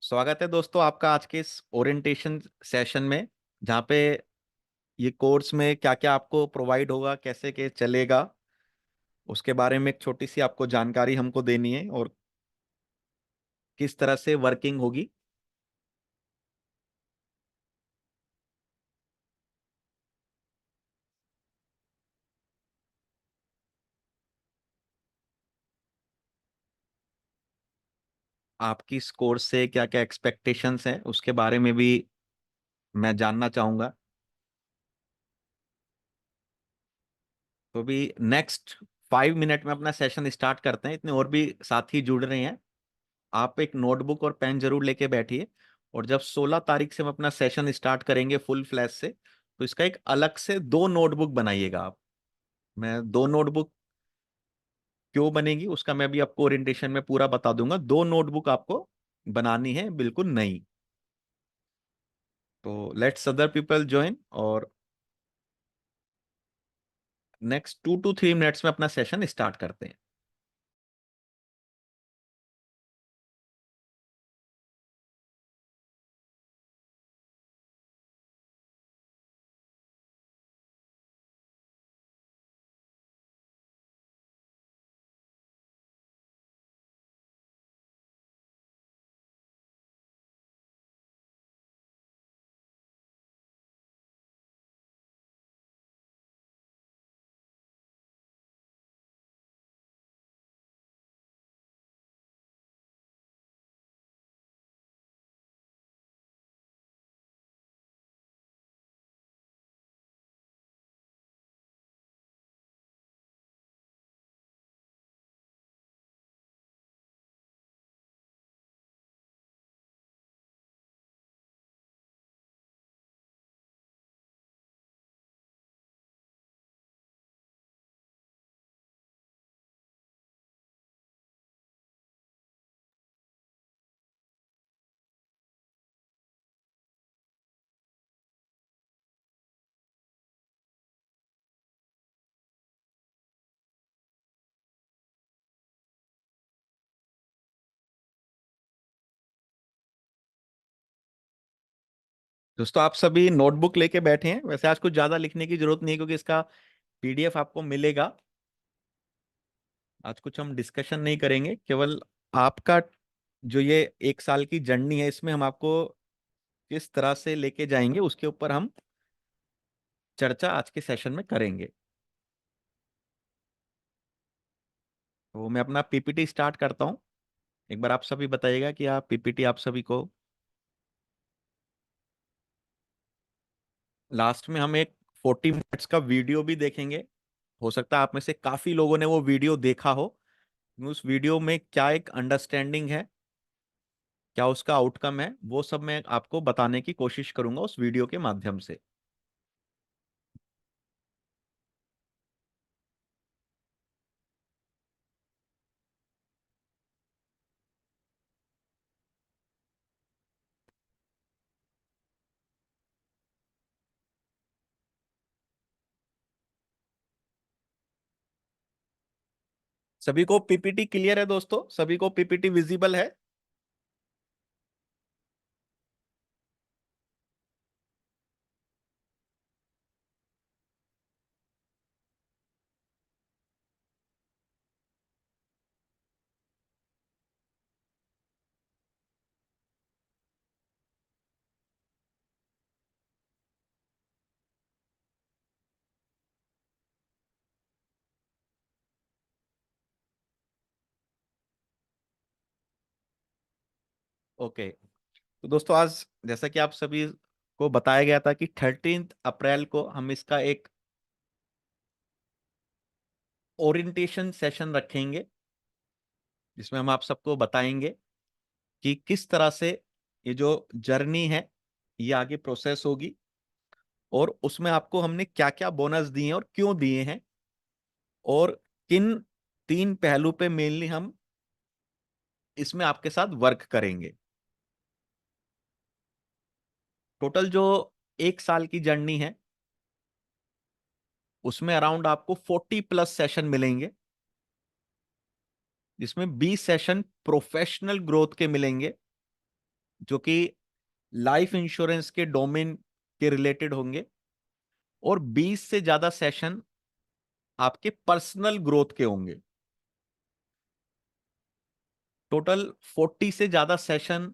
स्वागत है दोस्तों आपका आज के इस ओरिएंटेशन सेशन में। जहाँ पे ये कोर्स में क्या क्या आपको प्रोवाइड होगा, कैसे के चलेगा, उसके बारे में एक छोटी सी आपको जानकारी हमको देनी है और किस तरह से वर्किंग होगी। आपकी इस कोर्स से क्या क्या एक्सपेक्टेशंस हैं उसके बारे में भी मैं जानना चाहूंगा। तो भी नेक्स्ट 5 मिनट में अपना सेशन स्टार्ट करते हैं। इतने और भी साथी जुड़ रहे हैं। आप एक नोटबुक और पेन जरूर लेके बैठिए। और जब 16 तारीख से हम अपना सेशन स्टार्ट करेंगे फुल फ्लैश से, तो इसका एक अलग से दो नोटबुक बनाइएगा आप। मैं दो नोटबुक क्यों बनेगी उसका मैं भी आपको ओरिएंटेशन में पूरा बता दूंगा। दो नोटबुक आपको बनानी है, बिल्कुल नई। तो लेट्स अदर पीपल ज्वाइन और नेक्स्ट 2 to 3 मिनट्स में अपना सेशन स्टार्ट करते हैं। दोस्तों आप सभी नोटबुक लेके बैठे हैं। वैसे आज कुछ ज्यादा लिखने की जरूरत नहीं है क्योंकि इसका पीडीएफ आपको मिलेगा। आज कुछ हम डिस्कशन नहीं करेंगे, केवल आपका जो ये 1 साल की जर्नी है इसमें हम आपको किस तरह से लेके जाएंगे उसके ऊपर हम चर्चा आज के सेशन में करेंगे। तो मैं अपना पीपीटी स्टार्ट करता हूँ। एक बार आप सभी बताइएगा कि आप पीपीटी आप सभी को। लास्ट में हम एक 40 मिनट्स का वीडियो भी देखेंगे। हो सकता है आप में से काफी लोगों ने वो वीडियो देखा हो। उस वीडियो में क्या एक अंडरस्टैंडिंग है, क्या उसका आउटकम है, वो सब मैं आपको बताने की कोशिश करूंगा उस वीडियो के माध्यम से। सभी को पीपीटी क्लियर है दोस्तों? सभी को पीपीटी विजिबल है? ओके। तो दोस्तों आज जैसा कि आप सभी को बताया गया था कि 13 अप्रैल को हम इसका एक ओरिएंटेशन सेशन रखेंगे, जिसमें हम आप सबको बताएंगे कि किस तरह से ये जो जर्नी है ये आगे प्रोसेस होगी। और उसमें आपको हमने क्या क्या बोनस दिए हैं और क्यों दिए हैं, और किन 3 पहलू पे मेनली हम इसमें आपके साथ वर्क करेंगे। टोटल जो 1 साल की जर्नी है उसमें अराउंड आपको 40+ सेशन मिलेंगे, जिसमें 20 सेशन प्रोफेशनल ग्रोथ के मिलेंगे, जो कि लाइफ इंश्योरेंस के डोमेन के रिलेटेड होंगे, और 20 से ज्यादा सेशन आपके पर्सनल ग्रोथ के होंगे। टोटल 40 से ज्यादा सेशन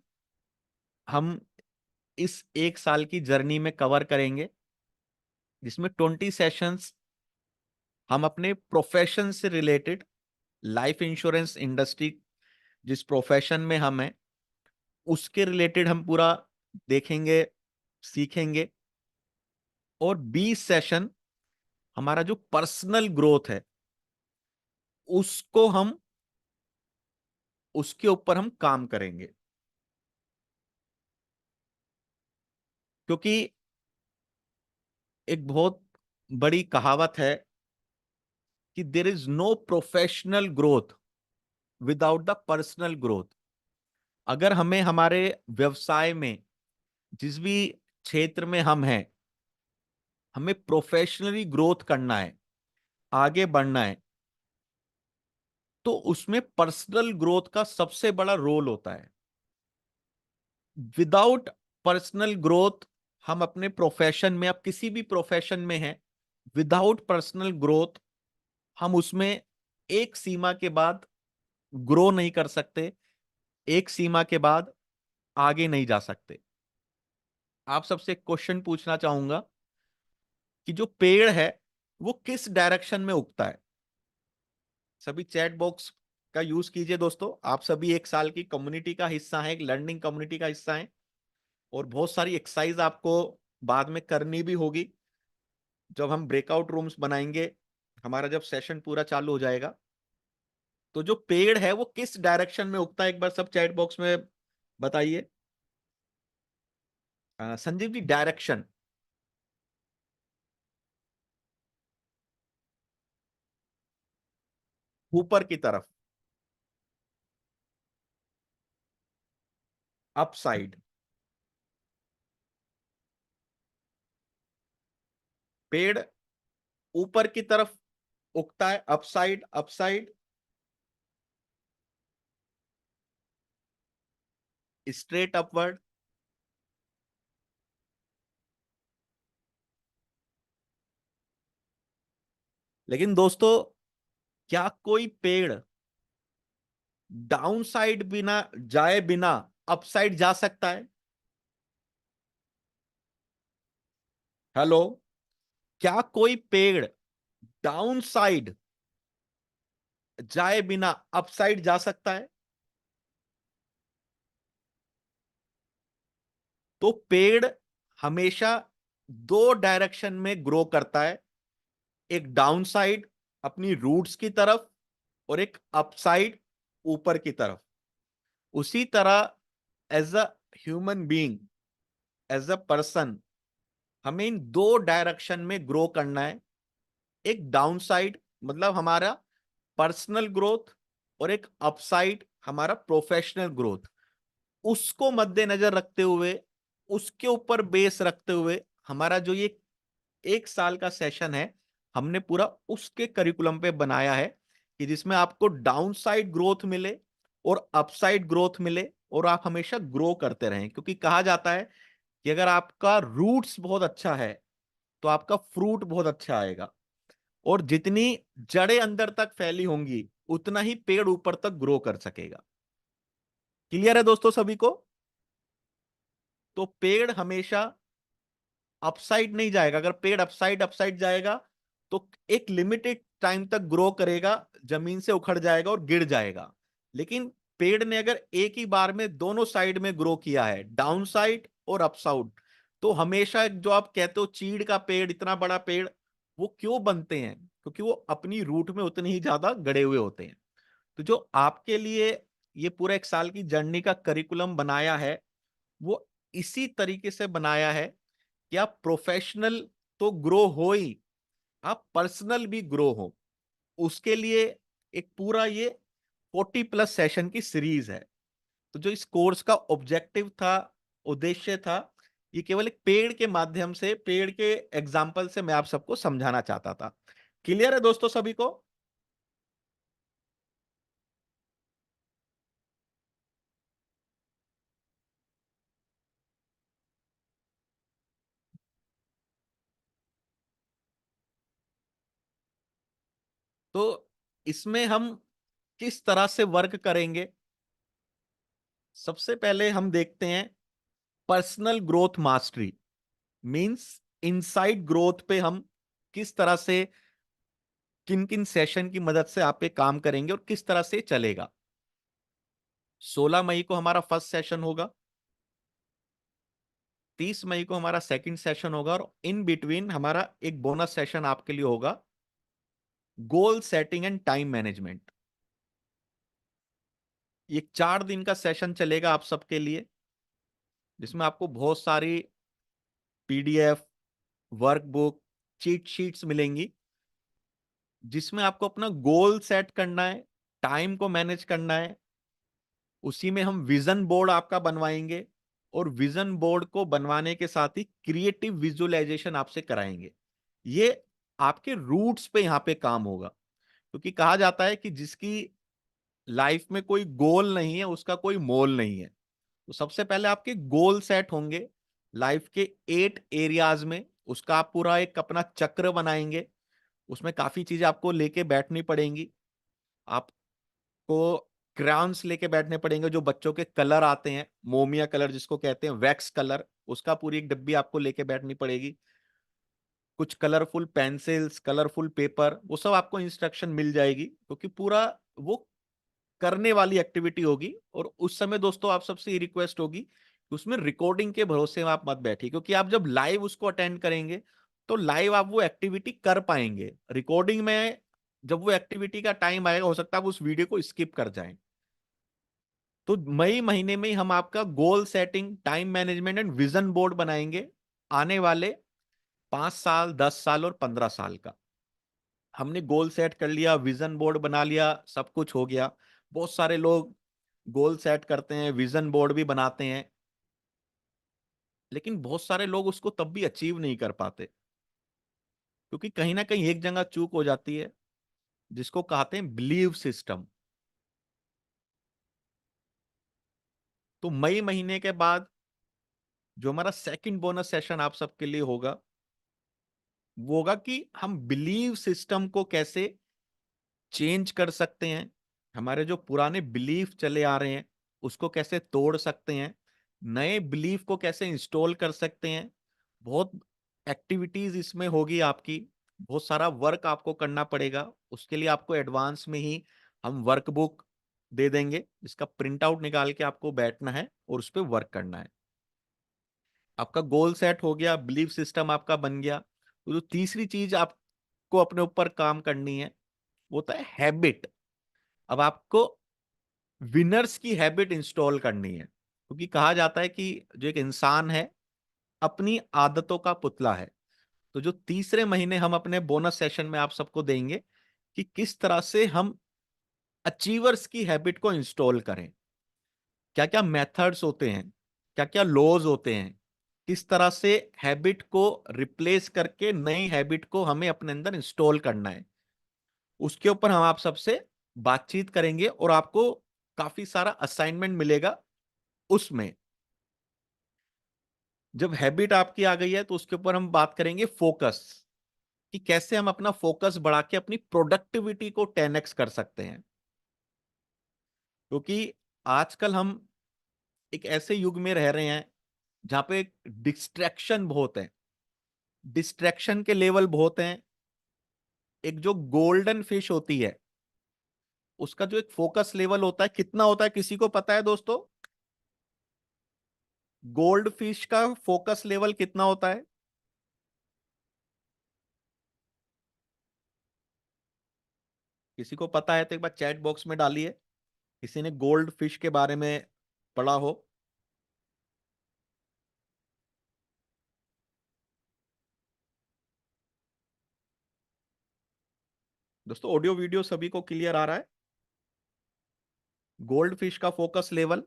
हम इस एक साल की जर्नी में कवर करेंगे, जिसमें 20 सेशंस हम अपने प्रोफेशन से रिलेटेड, लाइफ इंश्योरेंस इंडस्ट्री जिस प्रोफेशन में हम हैं उसके रिलेटेड हम पूरा देखेंगे, सीखेंगे। और 20 सेशन हमारा जो पर्सनल ग्रोथ है उसको हम उसके ऊपर हम काम करेंगे। क्योंकि एक बहुत बड़ी कहावत है कि there is no professional growth without the personal growth. अगर हमें हमारे व्यवसाय में, जिस भी क्षेत्र में हम हैं, हमें प्रोफेशनली ग्रोथ करना है, आगे बढ़ना है, तो उसमें पर्सनल ग्रोथ का सबसे बड़ा रोल होता है। विदाउट पर्सनल ग्रोथ हम अपने प्रोफेशन में, आप किसी भी प्रोफेशन में हैं, विदाउट पर्सनल ग्रोथ हम उसमें एक सीमा के बाद ग्रो नहीं कर सकते, एक सीमा के बाद आगे नहीं जा सकते। आप सबसे एक क्वेश्चन पूछना चाहूंगा कि जो पेड़ है वो किस डायरेक्शन में उगता है। सभी चैट बॉक्स का यूज कीजिए दोस्तों, आप सभी एक साल की कम्युनिटी का हिस्सा है, एक लर्निंग कम्युनिटी का हिस्सा है, और बहुत सारी एक्सरसाइज आपको बाद में करनी भी होगी जब हम ब्रेकआउट रूम्स बनाएंगे, हमारा जब सेशन पूरा चालू हो जाएगा। तो जो पेड़ है वो किस डायरेक्शन में उगता है, एक बार सब चैट बॉक्स में बताइए। संजीव जी, डायरेक्शन। ऊपर की तरफ, अप साइड। पेड़ ऊपर की तरफ उगता है, up side, up side, straight upward. लेकिन दोस्तों, क्या कोई पेड़ डाउन साइड बिना जाए बिना अप साइड जा सकता है? हेलो, क्या कोई पेड़ डाउन साइड जाए बिना अप साइड जा सकता है? तो पेड़ हमेशा दो डायरेक्शन में ग्रो करता है, एक डाउन साइड अपनी रूट्स की तरफ, और एक अप साइड ऊपर की तरफ। उसी तरह as a human being, as a person, हमें इन दो डायरेक्शन में ग्रो करना है। एक डाउन साइड मतलब हमारा पर्सनल ग्रोथ, और एक अपसाइड हमारा प्रोफेशनल ग्रोथ। उसको मद्देनजर रखते हुए, उसके ऊपर बेस रखते हुए हमारा जो ये एक साल का सेशन है, हमने पूरा उसके करिकुलम पे बनाया है कि जिसमें आपको डाउन साइड ग्रोथ मिले और अपसाइड ग्रोथ मिले, और आप हमेशा ग्रो करते रहें। क्योंकि कहा जाता है कि अगर आपका रूट्स बहुत अच्छा है तो आपका फ्रूट बहुत अच्छा आएगा, और जितनी जड़ें अंदर तक फैली होंगी उतना ही पेड़ ऊपर तक ग्रो कर सकेगा। क्लियर है दोस्तों सभी को? तो पेड़ हमेशा अपसाइड नहीं जाएगा। अगर पेड़ अपसाइड अपसाइड जाएगा तो एक लिमिटेड टाइम तक ग्रो करेगा, जमीन से उखड़ जाएगा और गिर जाएगा। लेकिन पेड़ ने अगर एक ही बार में दोनों साइड में ग्रो किया है, डाउन साइड और अप साइड, तो हमेशा जो आप कहते हो चीड़ का पेड़, इतना बड़ा पेड़, वो क्यों बनते हैं? क्योंकि वो अपनी रूट में उतने ही ज्यादा गड़े हुए होते हैं। तो जो आपके लिए ये पूरा एक साल की जर्नी का करिकुलम बनाया है, वो इसी तरीके से बनाया है कि आप प्रोफेशनल तो ग्रो हो ही, आप पर्सनल भी ग्रो हो। उसके लिए एक पूरा ये 40+ सेशन की सीरीज है। तो जो इस कोर्स का ऑब्जेक्टिव था, उद्देश्य था, ये केवल एक पेड़ के माध्यम से, पेड़ के एग्जाम्पल से मैं आप सबको समझाना चाहता था। क्लियर है दोस्तों सभी को? तो इसमें हम किस तरह से वर्क करेंगे, सबसे पहले हम देखते हैं personal growth mastery. Means inside growth पे हम किस तरह से, किन किन सेशन की मदद से आप पे काम करेंगे और किस तरह से चलेगा। 16 मई को हमारा फर्स्ट सेशन होगा, 30 मई को हमारा सेकंड सेशन होगा, और इन बिटवीन हमारा एक बोनस सेशन आपके लिए होगा, goal setting and time management. ये 4 दिन का सेशन चलेगा आप सबके लिए, जिसमें आपको बहुत सारी पीडीएफ, वर्कबुक, चीट शीट्स मिलेंगी, जिसमें आपको अपना गोल सेट करना है, टाइम को मैनेज करना है। उसी में हम विजन बोर्ड आपका बनवाएंगे, और विजन बोर्ड को बनवाने के साथ ही क्रिएटिव विजुअलाइजेशन आपसे कराएंगे। ये आपके रूट्स पे यहां पे काम होगा, क्योंकि कहा जाता है कि जिसकी लाइफ में कोई गोल नहीं है उसका कोई मोल नहीं है। तो सबसे पहले आपके गोल सेट होंगे लाइफ के 8 एरियाज में, उसका आप पूरा एक अपना चक्र बनाएंगे। उसमें काफी चीजें आपको लेके बैठनी पड़ेंगी। आपको क्राउन्स लेके बैठने पड़ेंगे, जो बच्चों के कलर आते हैं, मोमिया कलर जिसको कहते हैं, वैक्स कलर, उसका पूरी एक डब्बी आपको लेके बैठनी पड़ेगी। कुछ कलरफुल पेंसिल्स, कलरफुल पेपर, वो सब आपको इंस्ट्रक्शन मिल जाएगी, क्योंकि पूरा वो करने वाली एक्टिविटी होगी। और उस समय दोस्तों आप सबसे ये रिक्वेस्ट होगी कि उसमें रिकॉर्डिंग के भरोसे में आप मत बैठिए, क्योंकि आप जब लाइव उसको अटेंड करेंगे तो लाइव आप वो एक्टिविटी कर पाएंगे। रिकॉर्डिंग में जब वो एक्टिविटी का टाइम आएगा, हो सकता है आप उस वीडियो को स्किप कर जाएं। तो मई महीने में ही हम आपका goal setting, time management and vision board बनाएंगे, आने वाले 5 साल, 10 साल और 15 साल का। हमने गोल सेट कर लिया, विजन बोर्ड बना लिया, सब कुछ हो गया। बहुत सारे लोग गोल सेट करते हैं, विजन बोर्ड भी बनाते हैं, लेकिन बहुत सारे लोग उसको तब भी अचीव नहीं कर पाते, क्योंकि कहीं ना कहीं एक जगह चूक हो जाती है, जिसको कहते हैं बिलीव सिस्टम। तो मई महीने के बाद जो हमारा सेकंड बोनस सेशन आप सबके लिए होगा, वो होगा कि हम बिलीव सिस्टम को कैसे चेंज कर सकते हैं, हमारे जो पुराने बिलीफ चले आ रहे हैं उसको कैसे तोड़ सकते हैं, नए बिलीफ को कैसे इंस्टॉल कर सकते हैं। बहुत एक्टिविटीज इसमें होगी आपकी, बहुत सारा वर्क आपको करना पड़ेगा। उसके लिए आपको एडवांस में ही हम वर्कबुक दे देंगे, जिसका प्रिंट आउट निकाल के आपको बैठना है और उस पर वर्क करना है। आपका गोल सेट हो गया, बिलीफ सिस्टम आपका बन गया। तो जो तीसरी चीज आपको अपने ऊपर काम करनी है वो होता है हैबिट। अब आपको विनर्स की हैबिट इंस्टॉल करनी है, क्योंकि कहा जाता है कि जो एक इंसान है अपनी आदतों का पुतला है। तो जो तीसरे महीने हम अपने बोनस सेशन में आप सबको देंगे कि किस तरह से हम अचीवर्स की हैबिट को इंस्टॉल करें, क्या क्या मेथड्स होते हैं, क्या क्या लॉज होते हैं, किस तरह से हैबिट को रिप्लेस करके नई हैबिट को हमें अपने अंदर इंस्टॉल करना है। उसके ऊपर हम आप सबसे बातचीत करेंगे, और आपको काफी सारा असाइनमेंट मिलेगा उसमें। जब हैबिट आपकी आ गई है तो उसके ऊपर हम बात करेंगे फोकस, कि कैसे हम अपना फोकस बढ़ा के अपनी प्रोडक्टिविटी को 10x कर सकते हैं। क्योंकि आजकल हम एक ऐसे युग में रह रहे हैं जहां पे डिस्ट्रैक्शन बहुत है, डिस्ट्रैक्शन के लेवल बहुत हैं। एक जो गोल्डन फिश होती है उसका जो एक फोकस लेवल होता है कितना होता है, किसी को पता है दोस्तों? गोल्ड फिश का फोकस लेवल कितना होता है? किसी को पता है तो एक बार चैट बॉक्स में डालिए, किसी ने गोल्ड फिश के बारे में पढ़ा हो। दोस्तों ऑडियो वीडियो सभी को क्लियर आ रहा है? गोल्ड फिश का फोकस लेवल,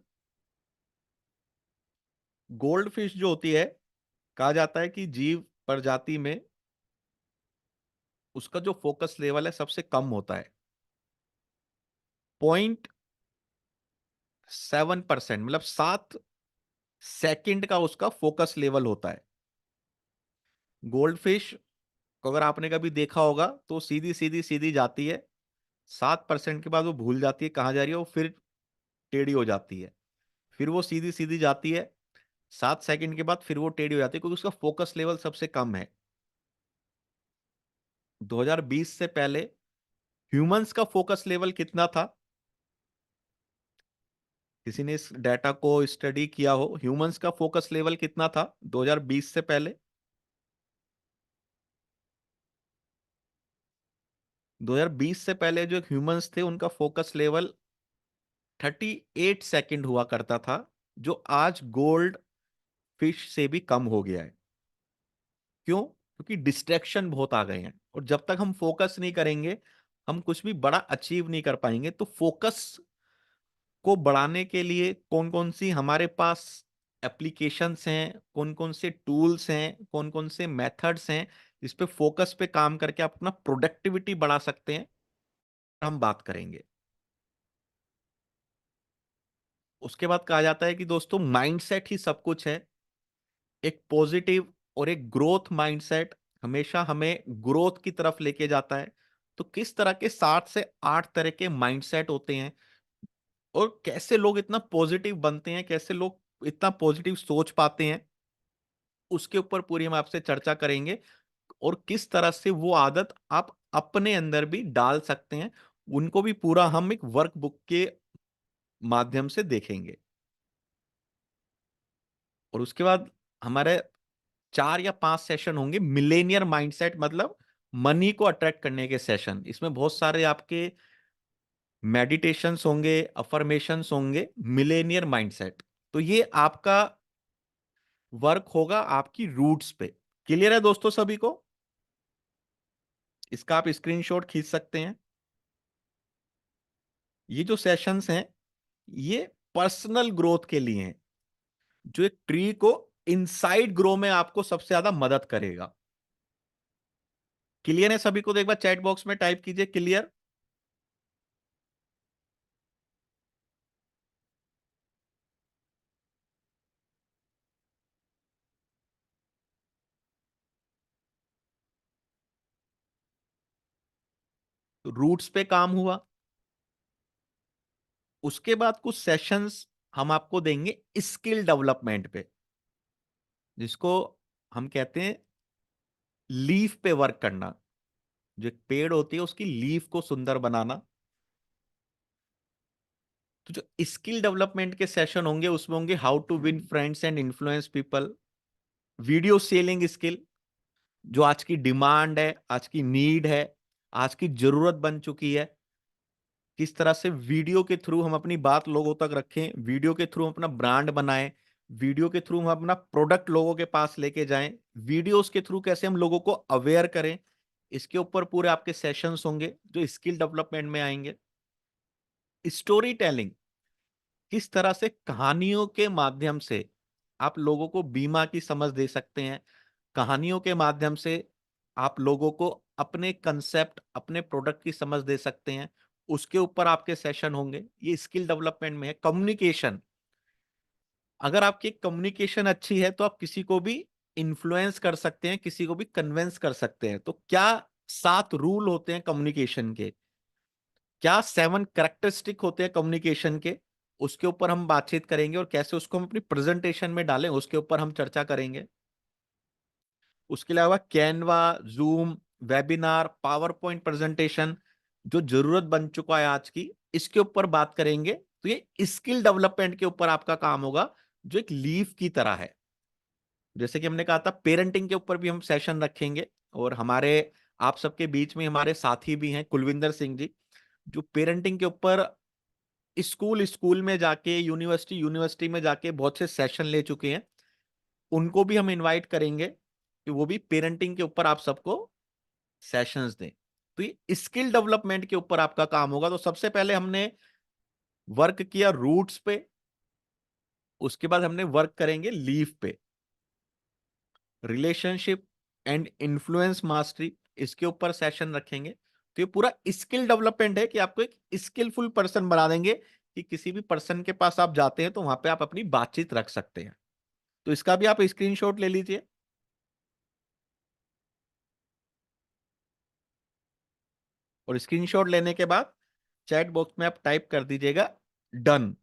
गोल्ड फिश जो होती है, कहा जाता है कि जीव प्रजाति में उसका जो फोकस लेवल है सबसे कम होता है, 0.7%, मतलब 7 सेकंड का उसका फोकस लेवल होता है। गोल्ड फिश को अगर आपने कभी देखा होगा तो सीधी सीधी सीधी जाती है, 7% के बाद वो भूल जाती है कहाँ जा रही है, वो फिर टेढ़ी हो जाती है, फिर वो सीधी सीधी जाती है, 7 सेकंड के बाद फिर वो टेढ़ी हो जाती है, क्योंकि उसका फोकस लेवल सबसे कम है। 2020 से पहले ह्यूमंस का फोकस लेवल कितना था? किसी ने इस डाटा को स्टडी किया हो, ह्यूमंस का फोकस लेवल कितना था 2020 से पहले? 2020 से पहले जो ह्यूमंस थे उनका फोकस लेवल 38 सेकंड हुआ करता था, जो आज गोल्ड फिश से भी कम हो गया है। क्यों? क्योंकि डिस्ट्रैक्शन बहुत आ गए हैं, और जब तक हम फोकस नहीं करेंगे हम कुछ भी बड़ा अचीव नहीं कर पाएंगे। तो फोकस को बढ़ाने के लिए कौन कौन सी हमारे पास एप्लीकेशंस हैं, कौन कौन से टूल्स हैं, कौन कौन से मेथड्स हैं जिस पे फोकस पे काम करके आप अपना प्रोडक्टिविटी बढ़ा सकते हैं, हम बात करेंगे। उसके बाद कहा जाता है कि दोस्तों माइंडसेट ही सब कुछ है। एक पॉजिटिव और एक ग्रोथ माइंडसेट हमेशा हमें ग्रोथ की तरफ लेके जाता है। तो किस तरह के 7 से 8 तरह के माइंडसेट होते हैं, और कैसे लोग इतना पॉजिटिव बनते हैं, कैसे लोग इतना पॉजिटिव सोच पाते हैं, उसके ऊपर पूरी हम आपसे चर्चा करेंगे। और किस तरह से वो आदत आप अपने अंदर भी डाल सकते हैं, उनको भी पूरा हम एक वर्कबुक के माध्यम से देखेंगे। और उसके बाद हमारे 4 या 5 सेशन होंगे मिलेनियर माइंडसेट, मतलब मनी को अट्रैक्ट करने के सेशन। इसमें बहुत सारे आपके मेडिटेशंस होंगे, अफर्मेशंस होंगे, मिलेनियर माइंडसेट। तो ये आपका वर्क होगा आपकी रूट्स पे। क्लियर है दोस्तों सभी को? इसका आप स्क्रीनशॉट खींच सकते हैं। ये जो सेशंस हैं ये पर्सनल ग्रोथ के लिए हैं, जो एक ट्री को इनसाइड ग्रो में आपको सबसे ज्यादा मदद करेगा। क्लियर है सभी को? तो एक बार चैट बॉक्स में टाइप कीजिए क्लियर। रूट्स पे काम हुआ। उसके बाद कुछ सेशंस हम आपको देंगे स्किल डेवलपमेंट पे, जिसको हम कहते हैं लीफ पे वर्क करना। जो एक पेड़ होती है उसकी लीफ को सुंदर बनाना। तो जो स्किल डेवलपमेंट के सेशन होंगे उसमें होंगे how to win friends and influence people, video selling skill, जो आज की डिमांड है, आज की नीड है, आज की जरूरत बन चुकी है। किस तरह से वीडियो के थ्रू हम अपनी बात लोगों तक रखें, वीडियो के थ्रू हम अपना ब्रांड बनाएं, वीडियो के थ्रू हम अपना प्रोडक्ट लोगों के पास लेके जाएं, वीडियोस के थ्रू कैसे हम लोगों को अवेयर करें। इसके ऊपर पूरे आपके सेशंस होंगे जो स्किल डेवलपमेंट में आएंगे। स्टोरी टेलिंग, किस तरह से कहानियों के माध्यम से आप लोगों को बीमा की समझ दे सकते हैं, कहानियों के माध्यम से आप लोगों को अपने कंसेप्ट, अपने प्रोडक्ट की समझ दे सकते हैं। उसके ऊपर आपके सेशन होंगे। ये स्किल डेवलपमेंट में है। कम्युनिकेशन, अगर आपकी कम्युनिकेशन अच्छी है तो आप किसी को भी इन्फ्लुएंस कर सकते हैं, किसी को भी कन्विंस कर सकते हैं। तो क्या 7 रूल होते हैं कम्युनिकेशन के, क्या 7 कैरेक्टरिस्टिक होते हैं कम्युनिकेशन के, उसके ऊपर हम बातचीत करेंगे। और कैसे उसको हम अपनी प्रेजेंटेशन में डालें उसके ऊपर हम चर्चा करेंगे। उसके अलावा Canva, zoom, webinar, power point presentation जो जरूरत बन चुका है आज की, इसके ऊपर बात करेंगे। तो ये स्किल डेवलपमेंट के ऊपर आपका काम होगा, जो एक लीफ की तरह है। जैसे कि हमने कहा था पेरेंटिंग के ऊपर भी हम सेशन रखेंगे। और हमारे आप सबके बीच में हमारे साथी भी हैं कुलविंदर सिंह जी, जो पेरेंटिंग के ऊपर स्कूल स्कूल में जाके, यूनिवर्सिटी यूनिवर्सिटी में जाके बहुत से सेशन ले चुके हैं। उनको भी हम इनवाइट करेंगे कि वो भी पेरेंटिंग के ऊपर आप सबको सेशंस दें। तो ये स्किल डेवलपमेंट के ऊपर आपका काम होगा। तो सबसे पहले हमने वर्क किया रूट्स पे, उसके बाद हमने वर्क करेंगे लीफ पे। रिलेशनशिप एंड इन्फ्लुएंस मास्टरी, इसके ऊपर सेशन रखेंगे। तो ये पूरा स्किल डेवलपमेंट है कि आपको एक स्किलफुल पर्सन बना देंगे, कि किसी भी पर्सन के पास आप जाते हैं तो वहां पे आप अपनी बातचीत रख सकते हैं। तो इसका भी आप स्क्रीनशॉट ले लीजिए। और स्क्रीनशॉट लेने के बाद चैट बॉक्स में आप टाइप कर दीजिएगा डन।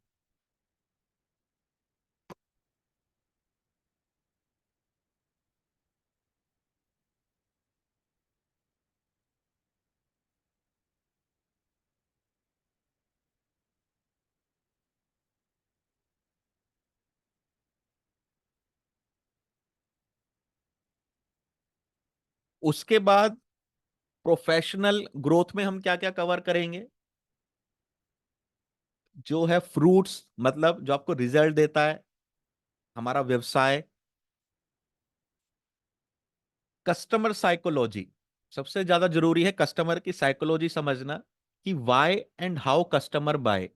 उसके बाद प्रोफेशनल ग्रोथ में हम क्या क्या कवर करेंगे? जो है फ्रूट्स, मतलब जो आपको रिजल्ट देता है हमारा व्यवसाय। कस्टमर साइकोलॉजी, सबसे ज्यादा जरूरी है कस्टमर की साइकोलॉजी समझना, कि why and how customer buy.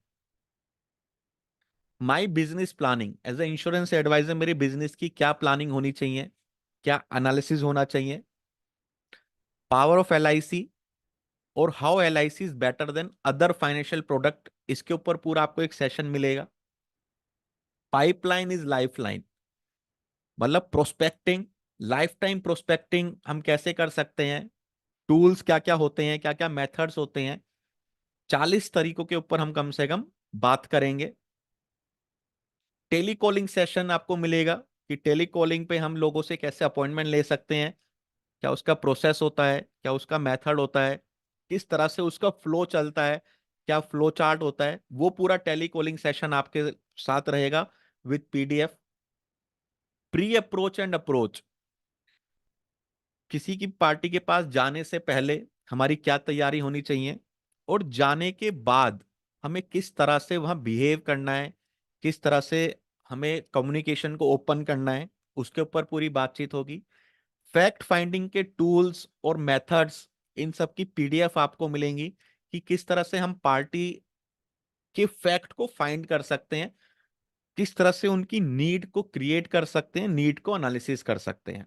My business planning as a insurance advisor, मेरी बिजनेस की क्या प्लानिंग होनी चाहिए, क्या एनालिसिस होना चाहिए। Power of L I C, और how L I C is better than other financial product, इसके ऊपर पूरा आपको एक सेशन मिलेगा। पाइपलाइन इज लाइफ लाइन, मतलब प्रोस्पेक्टिंग, लाइफ टाइम प्रोस्पेक्टिंग हम कैसे कर सकते हैं, टूल्स क्या क्या होते हैं, क्या क्या मेथड्स होते हैं, 40 तरीकों के ऊपर हम कम से कम बात करेंगे। टेलीकॉलिंग सेशन आपको मिलेगा, कि टेलीकॉलिंग पे हम लोगों से कैसे अपॉइंटमेंट ले सकते हैं, क्या उसका प्रोसेस होता है, क्या उसका मेथड होता है, किस तरह से उसका फ्लो चलता है, क्या फ्लो चार्ट होता है, वो पूरा टेलीकॉलिंग सेशन आपके साथ रहेगा with PDF. Pre approach and approach, किसी की पार्टी के पास जाने से पहले हमारी क्या तैयारी होनी चाहिए, और जाने के बाद हमें किस तरह से वहां बिहेव करना है, किस तरह से हमें कम्युनिकेशन को ओपन करना है, उसके ऊपर पूरी बातचीत होगी। फैक्ट फाइंडिंग के टूल्स और मेथड्स, इन सब की पीडीएफ आपको मिलेंगी, कि किस तरह से हम पार्टी के फैक्ट को फाइंड कर सकते हैं, किस तरह से उनकी नीड को क्रिएट कर सकते हैं, नीड को एनालिसिस कर सकते हैं।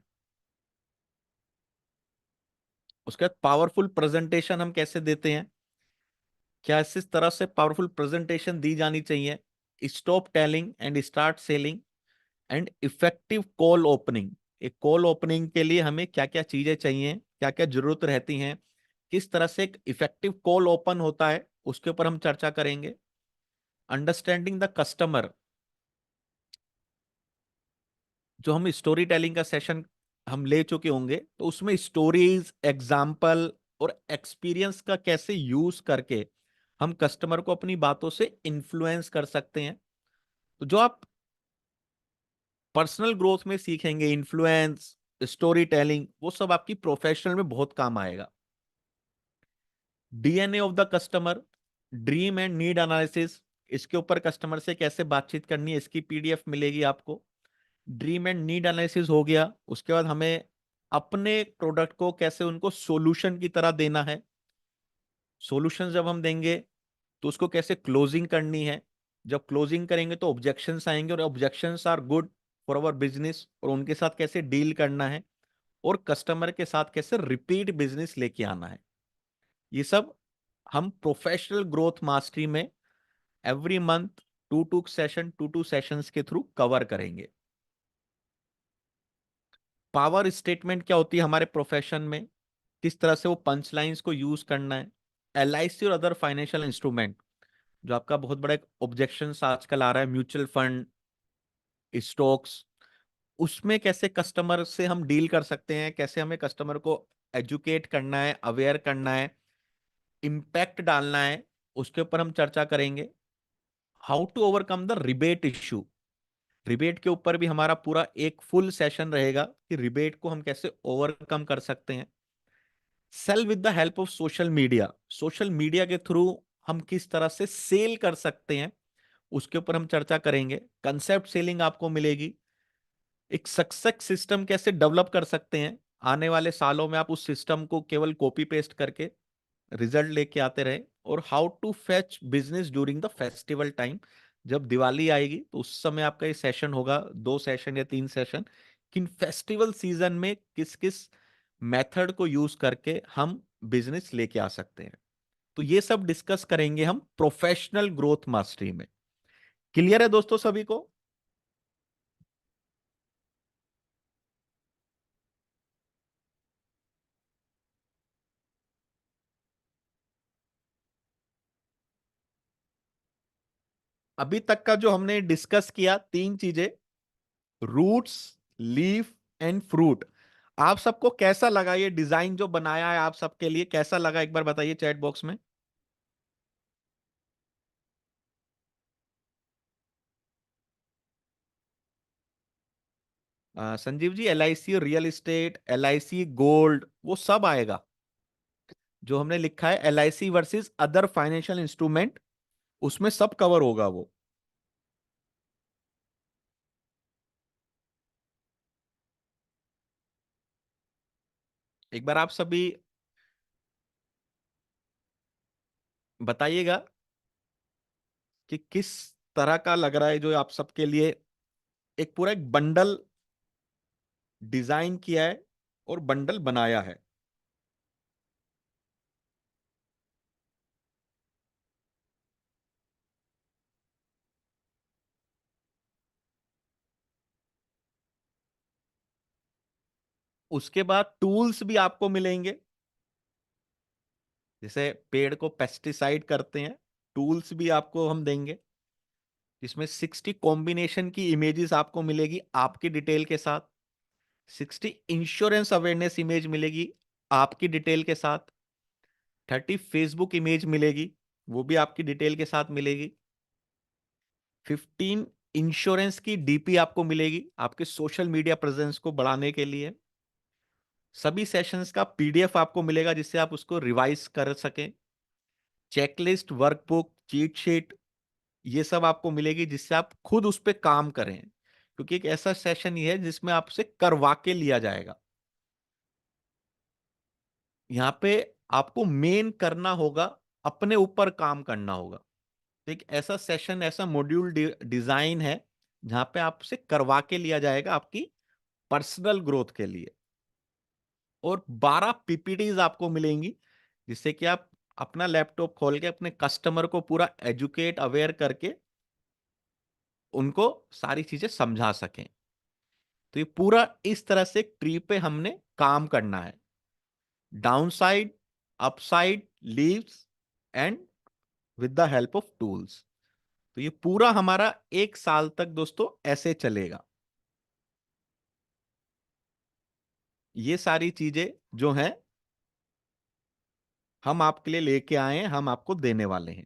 उसके बाद पावरफुल प्रेजेंटेशन हम कैसे देते हैं, क्या इस तरह से पावरफुल प्रेजेंटेशन दी जानी चाहिए। Stop telling and start selling, and effective call opening. एक कॉल ओपनिंग के लिए हमें क्या क्या चीजें चाहिए, क्या क्या जरूरत रहती हैं, किस तरह से एक इफेक्टिव कॉल ओपन होता है, उसके ऊपर हम चर्चा करेंगे। अंडरस्टैंडिंग द कस्टमर, जो हम स्टोरी टेलिंग का सेशन हम ले चुके होंगे, तो उसमें स्टोरीज, एग्जाम्पल और एक्सपीरियंस का कैसे यूज करके हम कस्टमर को अपनी बातों से इन्फ्लुएंस कर सकते हैं। तो जो आप पर्सनल ग्रोथ में सीखेंगे, इन्फ्लुएंस, स्टोरी टेलिंग, वो सब आपकी प्रोफेशनल में बहुत काम आएगा। DNA of the customer, dream and need analysis, इसके ऊपर कस्टमर से कैसे बातचीत करनी है, इसकी पीडीएफ मिलेगी आपको। ड्रीम एंड नीड एनालिसिस हो गया, उसके बाद हमें अपने प्रोडक्ट को कैसे उनको सॉल्यूशन की तरह देना है। सॉल्यूशन जब हम देंगे तो उसको कैसे क्लोजिंग करनी है, जब क्लोजिंग करेंगे तो ऑब्जेक्शंस आएंगे, और objections are good for our business, और उनके साथ कैसे डील करना है, और कस्टमर के साथ कैसे रिपीट बिजनेस लेके आना है। ये सब हम प्रोफेशनल ग्रोथ मास्टरी में एवरी मंथ टू सेशंस के थ्रू कवर करेंगे। पावर स्टेटमेंट क्या होती है हमारे प्रोफेशन में, किस तरह से वो पंच लाइंस को यूज करना है। एलआईसी और अदर फाइनेंशियल इंस्ट्रूमेंट, जो आपका बहुत बड़ा एक ऑब्जेक्शन आजकल आ रहा है, म्यूचुअल फंड, स्टॉक्स, उसमें कैसे कस्टमर से हम डील कर सकते हैं, कैसे हमें कस्टमर को एजुकेट करना है, अवेयर करना है, इम्पैक्ट डालना है, उसके ऊपर हम चर्चा करेंगे। How to overcome the rebate issue, rebate के ऊपर भी हमारा पूरा एक फुल सेशन रहेगा, कि रिबेट को हम कैसे ओवरकम कर सकते हैं। Sell with the help of social media, social media के थ्रू हम किस तरह से सेल कर सकते हैं, उसके ऊपर हम चर्चा करेंगे। कंसेप्ट सेलिंग आपको मिलेगी, एक सक्सेस सिस्टम कैसे डेवलप कर सकते हैं, आने वाले सालों में आप उस सिस्टम को केवल कॉपी पेस्ट करके रिजल्ट लेके आते रहे। और how to fetch business during the festival time, जब दिवाली आएगी तो उस समय आपका ये सेशन होगा, 2 सेशन या 3 सेशन, कि फेस्टिवल सीजन में किस किस मेथड को यूज करके हम बिजनेस लेके आ सकते हैं। तो ये सब डिस्कस करेंगे हम प्रोफेशनल ग्रोथ मास्टरी में। क्लियर है दोस्तों सभी को? अभी तक का जो हमने डिस्कस किया, तीन चीजें, रूट्स, लीफ एंड फ्रूट, आप सबको कैसा लगा? ये डिजाइन जो बनाया है आप सबके लिए कैसा लगा, एक बार बताइए चैट बॉक्स में। Sanjeev ji, L I C real estate, L I C gold, वो सब आएगा। जो हमने लिखा है L I C versus other financial instrument, उसमें सब कवर होगा वो। एक बार आप सभी बताइएगा कि किस तरह का लग रहा है जो आप सबके लिए एक पूरा एक बंडल डिजाइन किया है और बंडल बनाया है। उसके बाद टूल्स भी आपको मिलेंगे, जैसे पेड़ को पेस्टिसाइड करते हैं, टूल्स भी आपको हम देंगे, जिसमें 60 कॉम्बिनेशन की इमेजेस आपको मिलेगी आपकी डिटेल के साथ, 60 इंश्योरेंस अवेयरनेस इमेज मिलेगी आपकी डिटेल के साथ, 30 फेसबुक इमेज मिलेगी, वो भी आपकी डिटेल के साथ मिलेगी, 15 इंश्योरेंस की डीपी आपको मिलेगी आपके सोशल मीडिया प्रेजेंस को बढ़ाने के लिए, सभी सेशंस का पीडीएफ आपको मिलेगा जिससे आप उसको रिवाइज कर सकें, चेकलिस्ट, वर्कबुक, चीट शीट, ये सब आपको मिलेगी जिससे आप खुद उस पर काम करें, क्योंकि एक ऐसा सेशन ये है जिसमें आपसे करवा के लिया जाएगा। यहां पे आपको मेन करना होगा, अपने ऊपर काम करना होगा। तो एक ऐसा सेशन, ऐसा मॉड्यूल डिजाइन है जहां पे आपसे करवा के लिया जाएगा आपकी पर्सनल ग्रोथ के लिए। और 12 पीपीटीज आपको मिलेंगी जिससे कि आप अपना लैपटॉप खोल के अपने कस्टमर को पूरा एजुकेट, अवेयर करके उनको सारी चीजें समझा सकें। तो ये पूरा इस तरह से एक ट्री पे हमने काम करना है, downside, upside, leaves and with the help of tools. तो ये पूरा हमारा 1 साल तक दोस्तों ऐसे चलेगा। ये सारी चीजें जो हैं हम आपके लिए लेके आए हैं, हम आपको देने वाले हैं।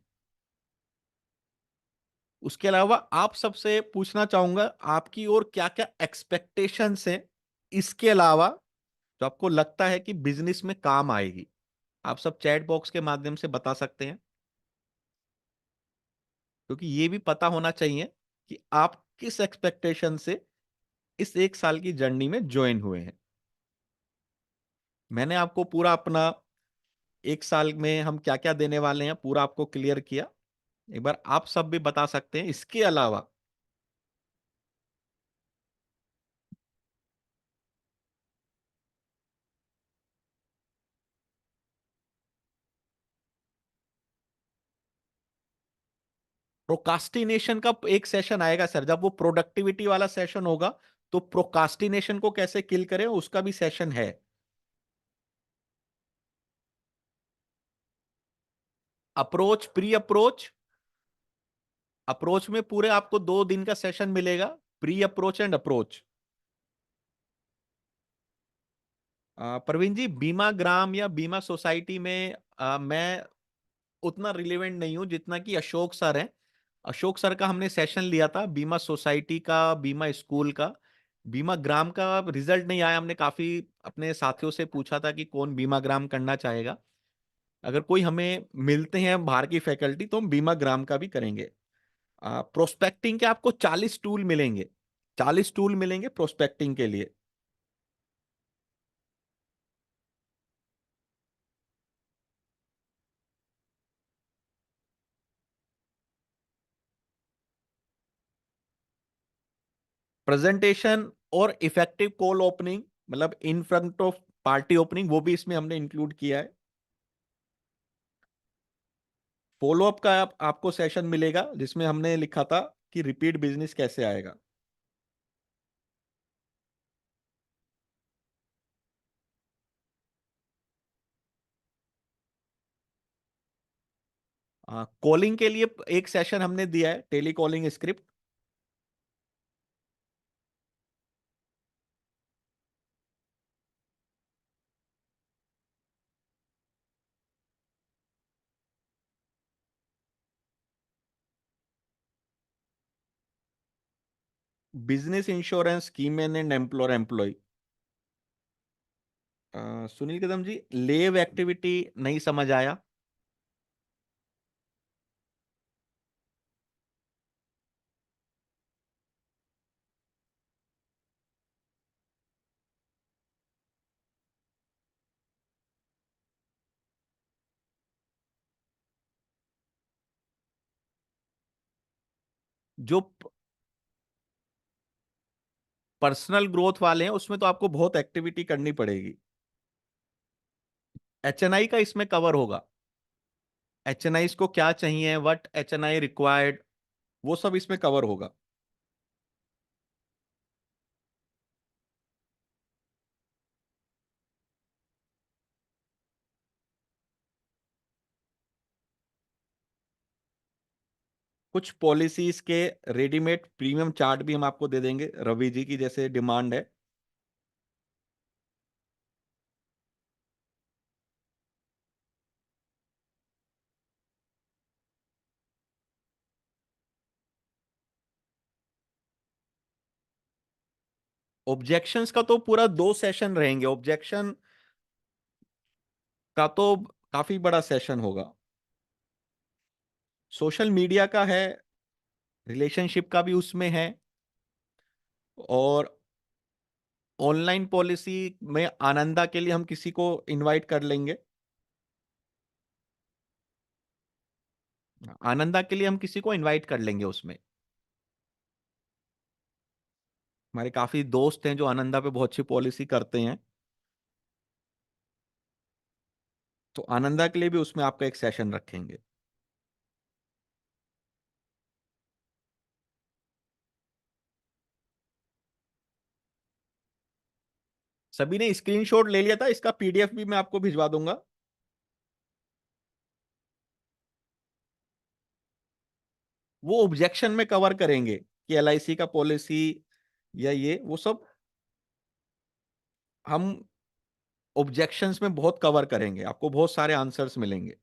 उसके अलावा आप सबसे पूछना चाहूंगा आपकी और क्या क्या एक्सपेक्टेशंस हैं, इसके अलावा जो आपको लगता है कि बिजनेस में काम आएगी, आप सब चैट बॉक्स के माध्यम से बता सकते हैं, क्योंकि ये भी पता होना चाहिए कि आप किस एक्सपेक्टेशन से इस 1 साल की जर्नी में ज्वाइन हुए हैं। मैंने आपको पूरा अपना 1 साल में हम क्या क्या देने वाले हैं पूरा आपको क्लियर किया। एक बार आप सब भी बता सकते हैं इसके अलावा। प्रोकास्टिनेशन का एक सेशन आएगा सर, जब वो प्रोडक्टिविटी वाला सेशन होगा तो प्रोकास्टिनेशन को कैसे किल करें उसका भी सेशन है। अप्रोच, प्री अप्रोच, अप्रोच में पूरे आपको 2 दिन का सेशन मिलेगा, pre approach and approach. Praveen ji, Bima Gram या बीमा सोसाइटी में मैं उतना रिलेवेंट नहीं हूं जितना कि अशोक सर हैं। अशोक सर का हमने सेशन लिया था बीमा सोसाइटी का, बीमा स्कूल का। बीमा ग्राम का रिजल्ट नहीं आया, हमने काफी अपने साथियों से पूछा था कि कौन बीमा ग्राम करना चाहेगा। अगर कोई हमें मिलते हैं बाहर की फैकल्टी तो हम बीमा ग्राम का भी करेंगे। प्रोस्पेक्टिंग के आपको 40 टूल मिलेंगे, 40 टूल मिलेंगे प्रोस्पेक्टिंग के लिए। प्रेजेंटेशन और इफेक्टिव कॉल ओपनिंग, मतलब in front of party opening, वो भी इसमें हमने इंक्लूड किया है। फॉलोअप का आपको सेशन मिलेगा जिसमें हमने लिखा था कि रिपीट बिजनेस कैसे आएगा। कॉलिंग के लिए एक सेशन हमने दिया है, tele calling script. Business insurance keyman and employer employee. Sunil Kadam ji, लेव एक्टिविटी नहीं समझ आया। जो पर्सनल ग्रोथ वाले हैं उसमें तो आपको बहुत एक्टिविटी करनी पड़ेगी। एचएनआई का इसमें कवर होगा। एचएनआई को क्या चाहिए, व्हाट एचएनआई रिक्वायर्ड, वो सब इसमें कवर होगा। कुछ पॉलिसीज के रेडीमेड प्रीमियम चार्ट भी हम आपको दे देंगे, रवि जी की जैसे डिमांड है। ऑब्जेक्शंस का तो पूरा 2 सेशन रहेंगे। ऑब्जेक्शन का तो काफी बड़ा सेशन होगा। सोशल मीडिया का है, रिलेशनशिप का भी उसमें है, और ऑनलाइन पॉलिसी में आनंदा के लिए हम किसी को इनवाइट कर लेंगे। आनंदा के लिए हम किसी को इनवाइट कर लेंगे उसमें। हमारे काफी दोस्त हैं जो आनंदा पे बहुत अच्छी पॉलिसी करते हैं, तो आनंदा के लिए भी उसमें आपका एक सेशन रखेंगे। सभी ने स्क्रीनशॉट ले लिया था, इसका पीडीएफ भी मैं आपको भिजवा दूंगा। वो ऑब्जेक्शन में कवर करेंगे कि एलआईसी का पॉलिसी या ये वो सब हम ऑब्जेक्शंस में बहुत कवर करेंगे, आपको बहुत सारे आंसर्स मिलेंगे।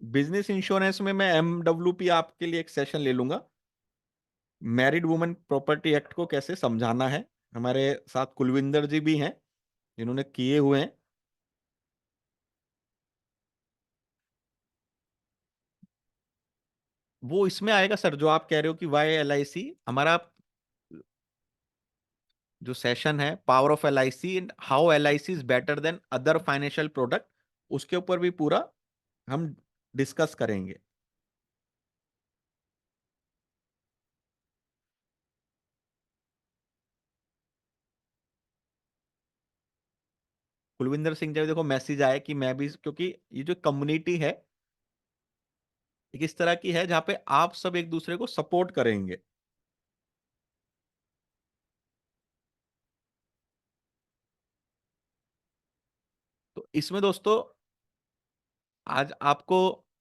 बिजनेस इंश्योरेंस में मैं एमडब्ल्यूपी आपके लिए एक सेशन ले लूंगा। मैरिड वुमेन प्रॉपर्टी एक्ट को कैसे समझाना है, हमारे साथ कुलविंदर जी भी हैं जिन्होंने किए हुए हैं। वो इसमें आएगा सर, जो आप कह रहे हो कि वाई एलआईसी। हमारा जो सेशन है power of LIC and how LIC is better than other financial product, उसके ऊपर भी पूरा हम डिस्कस करेंगे। कुलविंदर सिंह जी, देखो मैसेज आया कि मैं भी, क्योंकि ये जो कम्युनिटी है एक इस तरह की है जहां पे आप सब एक दूसरे को सपोर्ट करेंगे। तो इसमें दोस्तों आज आपको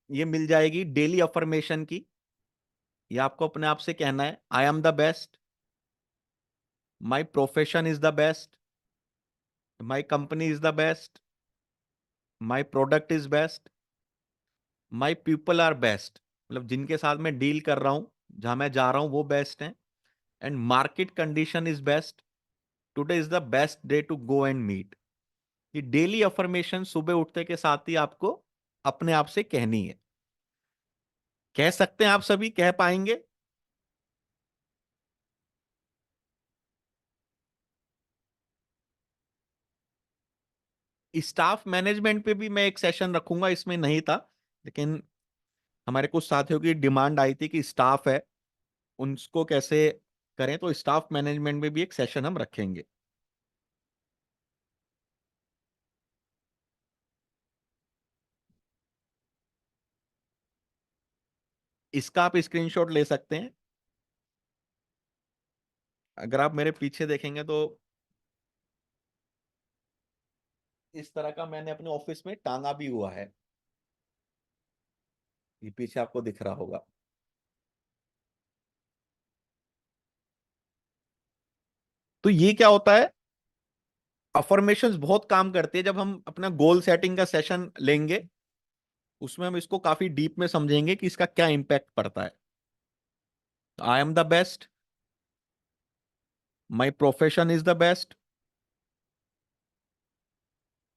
ये मिल जाएगी डेली अफर्मेशन की। ये आपको अपने आप से कहना है, I am the best, my profession is the best, my company is the best, my product is best, my people are best. मतलब जिनके साथ मैं डील कर रहा हूं, जहां मैं जा रहा हूं वो बेस्ट है, and market condition is best, today is the best day to go and meet. ये डेली अफर्मेशन सुबह उठते के साथ ही आपको अपने आप से कहनी है। कह सकते हैं आप सभी, कह पाएंगे? स्टाफ मैनेजमेंट पे भी मैं एक सेशन रखूंगा, इसमें नहीं था लेकिन हमारे कुछ साथियों की डिमांड आई थी कि स्टाफ है उनको कैसे करें, तो स्टाफ मैनेजमेंट में भी एक सेशन हम रखेंगे। इसका आप स्क्रीनशॉट ले सकते हैं। अगर आप मेरे पीछे देखेंगे तो इस तरह का मैंने अपने ऑफिस में टांगा भी हुआ है, ये पीछे आपको दिख रहा होगा। तो ये क्या होता है, अफर्मेशंस बहुत काम करती है। जब हम अपना गोल सेटिंग का सेशन लेंगे उसमें हम इसको काफी डीप में समझेंगे कि इसका क्या इंपैक्ट पड़ता है। I am the best, my profession is the best,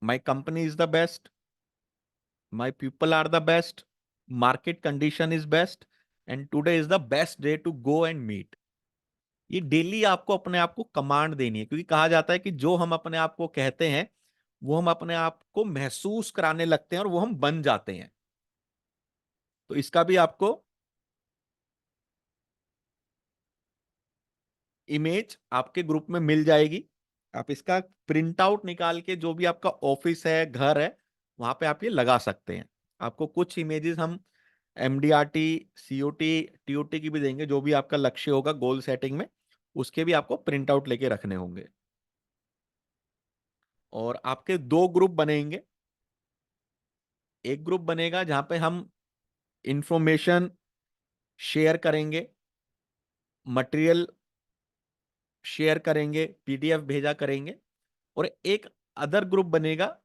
my company is the best, my people are the best, market condition is best, and today is the best day to go and meet. ये daily आपको अपने आप को command देनी है, क्योंकि कहा जाता है कि जो हम अपने आप को कहते हैं वो हम अपने आप को महसूस कराने लगते हैं और वो हम बन जाते हैं। तो इसका भी आपको इमेज आपके ग्रुप में मिल जाएगी। आप इसका प्रिंट आउट निकाल के जो भी आपका ऑफिस है, घर है, वहां पे आप ये लगा सकते हैं। आपको कुछ इमेजेस हम एमडीआरटी, सीओटी, टीओटी की भी देंगे, जो भी आपका लक्ष्य होगा गोल सेटिंग में उसके भी आपको प्रिंट आउट लेके रखने होंगे। और आपके दो ग्रुप बनेंगे। एक ग्रुप बनेगा जहां पे हम इंफॉर्मेशन शेयर करेंगे, मटेरियल शेयर करेंगे, पीडीएफ भेजा करेंगे। और एक अदर ग्रुप बनेगा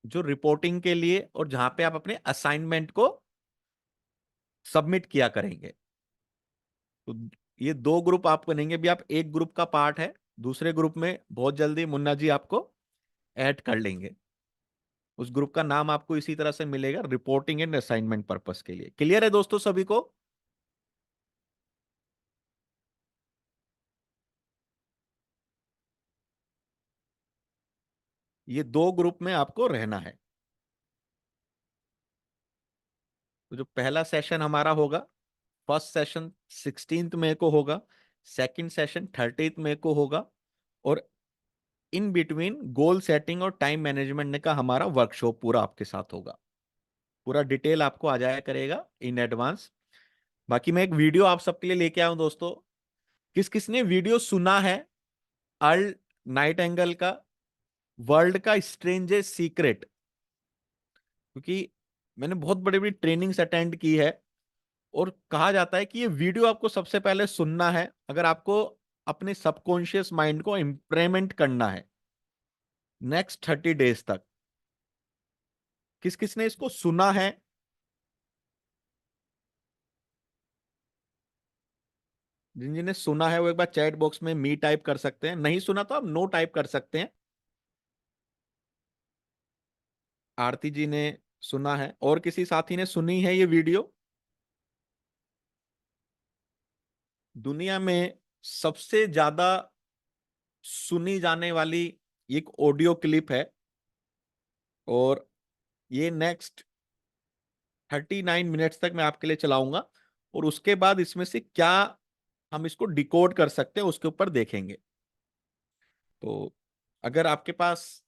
जो रिपोर्टिंग के लिए और जहां पे आप अपने असाइनमेंट को सबमिट किया करेंगे। तो ये दो ग्रुप आप बनेंगे। भी आप एक ग्रुप का पार्ट है, दूसरे ग्रुप में बहुत जल्दी मुन्ना जी आपको ऐड कर लेंगे। उस ग्रुप का नाम आपको इसी तरह से मिलेगा, रिपोर्टिंग एंड असाइनमेंट पर्पस के लिए। क्लियर है दोस्तों सभी को? ये दो ग्रुप में आपको रहना है। तो जो पहला सेशन हमारा होगा, फर्स्ट सेशन 16 मई को होगा, सेकंड सेशन 30 मई को होगा, और इन बिटवीन गोल सेटिंग और टाइम मैनेजमेंट का हमारा वर्कशॉप पूरा आपके साथ होगा। पूरा डिटेल आपको आ जाया करेगा इन एडवांस। बाकी मैं एक वीडियो आप सबके लिए लेके आया हूं दोस्तों। किस किसने वीडियो सुना है अर्ल नाइट एंगल का, वर्ल्ड का स्ट्रेंजेस्ट सीक्रेट? क्योंकि मैंने बहुत बड़ी बड़ी ट्रेनिंग्स अटेंड की है और कहा जाता है कि ये वीडियो आपको सबसे पहले सुनना है अगर आपको अपने सबकॉन्शियस माइंड को इंप्लीमेंट करना है नेक्स्ट 30 डेज तक। किस किसने इसको सुना है? जिन जिन्हें सुना है वो एक बार चैट बॉक्स में मी टाइप कर सकते हैं, नहीं सुना तो आप नो टाइप कर सकते हैं। आरती जी ने सुना है, और किसी साथी ने सुनी है ये वीडियो? दुनिया में सबसे ज्यादा सुनी जाने वाली एक ऑडियो क्लिप है, और ये नेक्स्ट 39 मिनट्स तक मैं आपके लिए चलाऊंगा, और उसके बाद इसमें से क्या हम इसको डिकोड कर सकते हैं उसके ऊपर देखेंगे। तो अगर आपके पास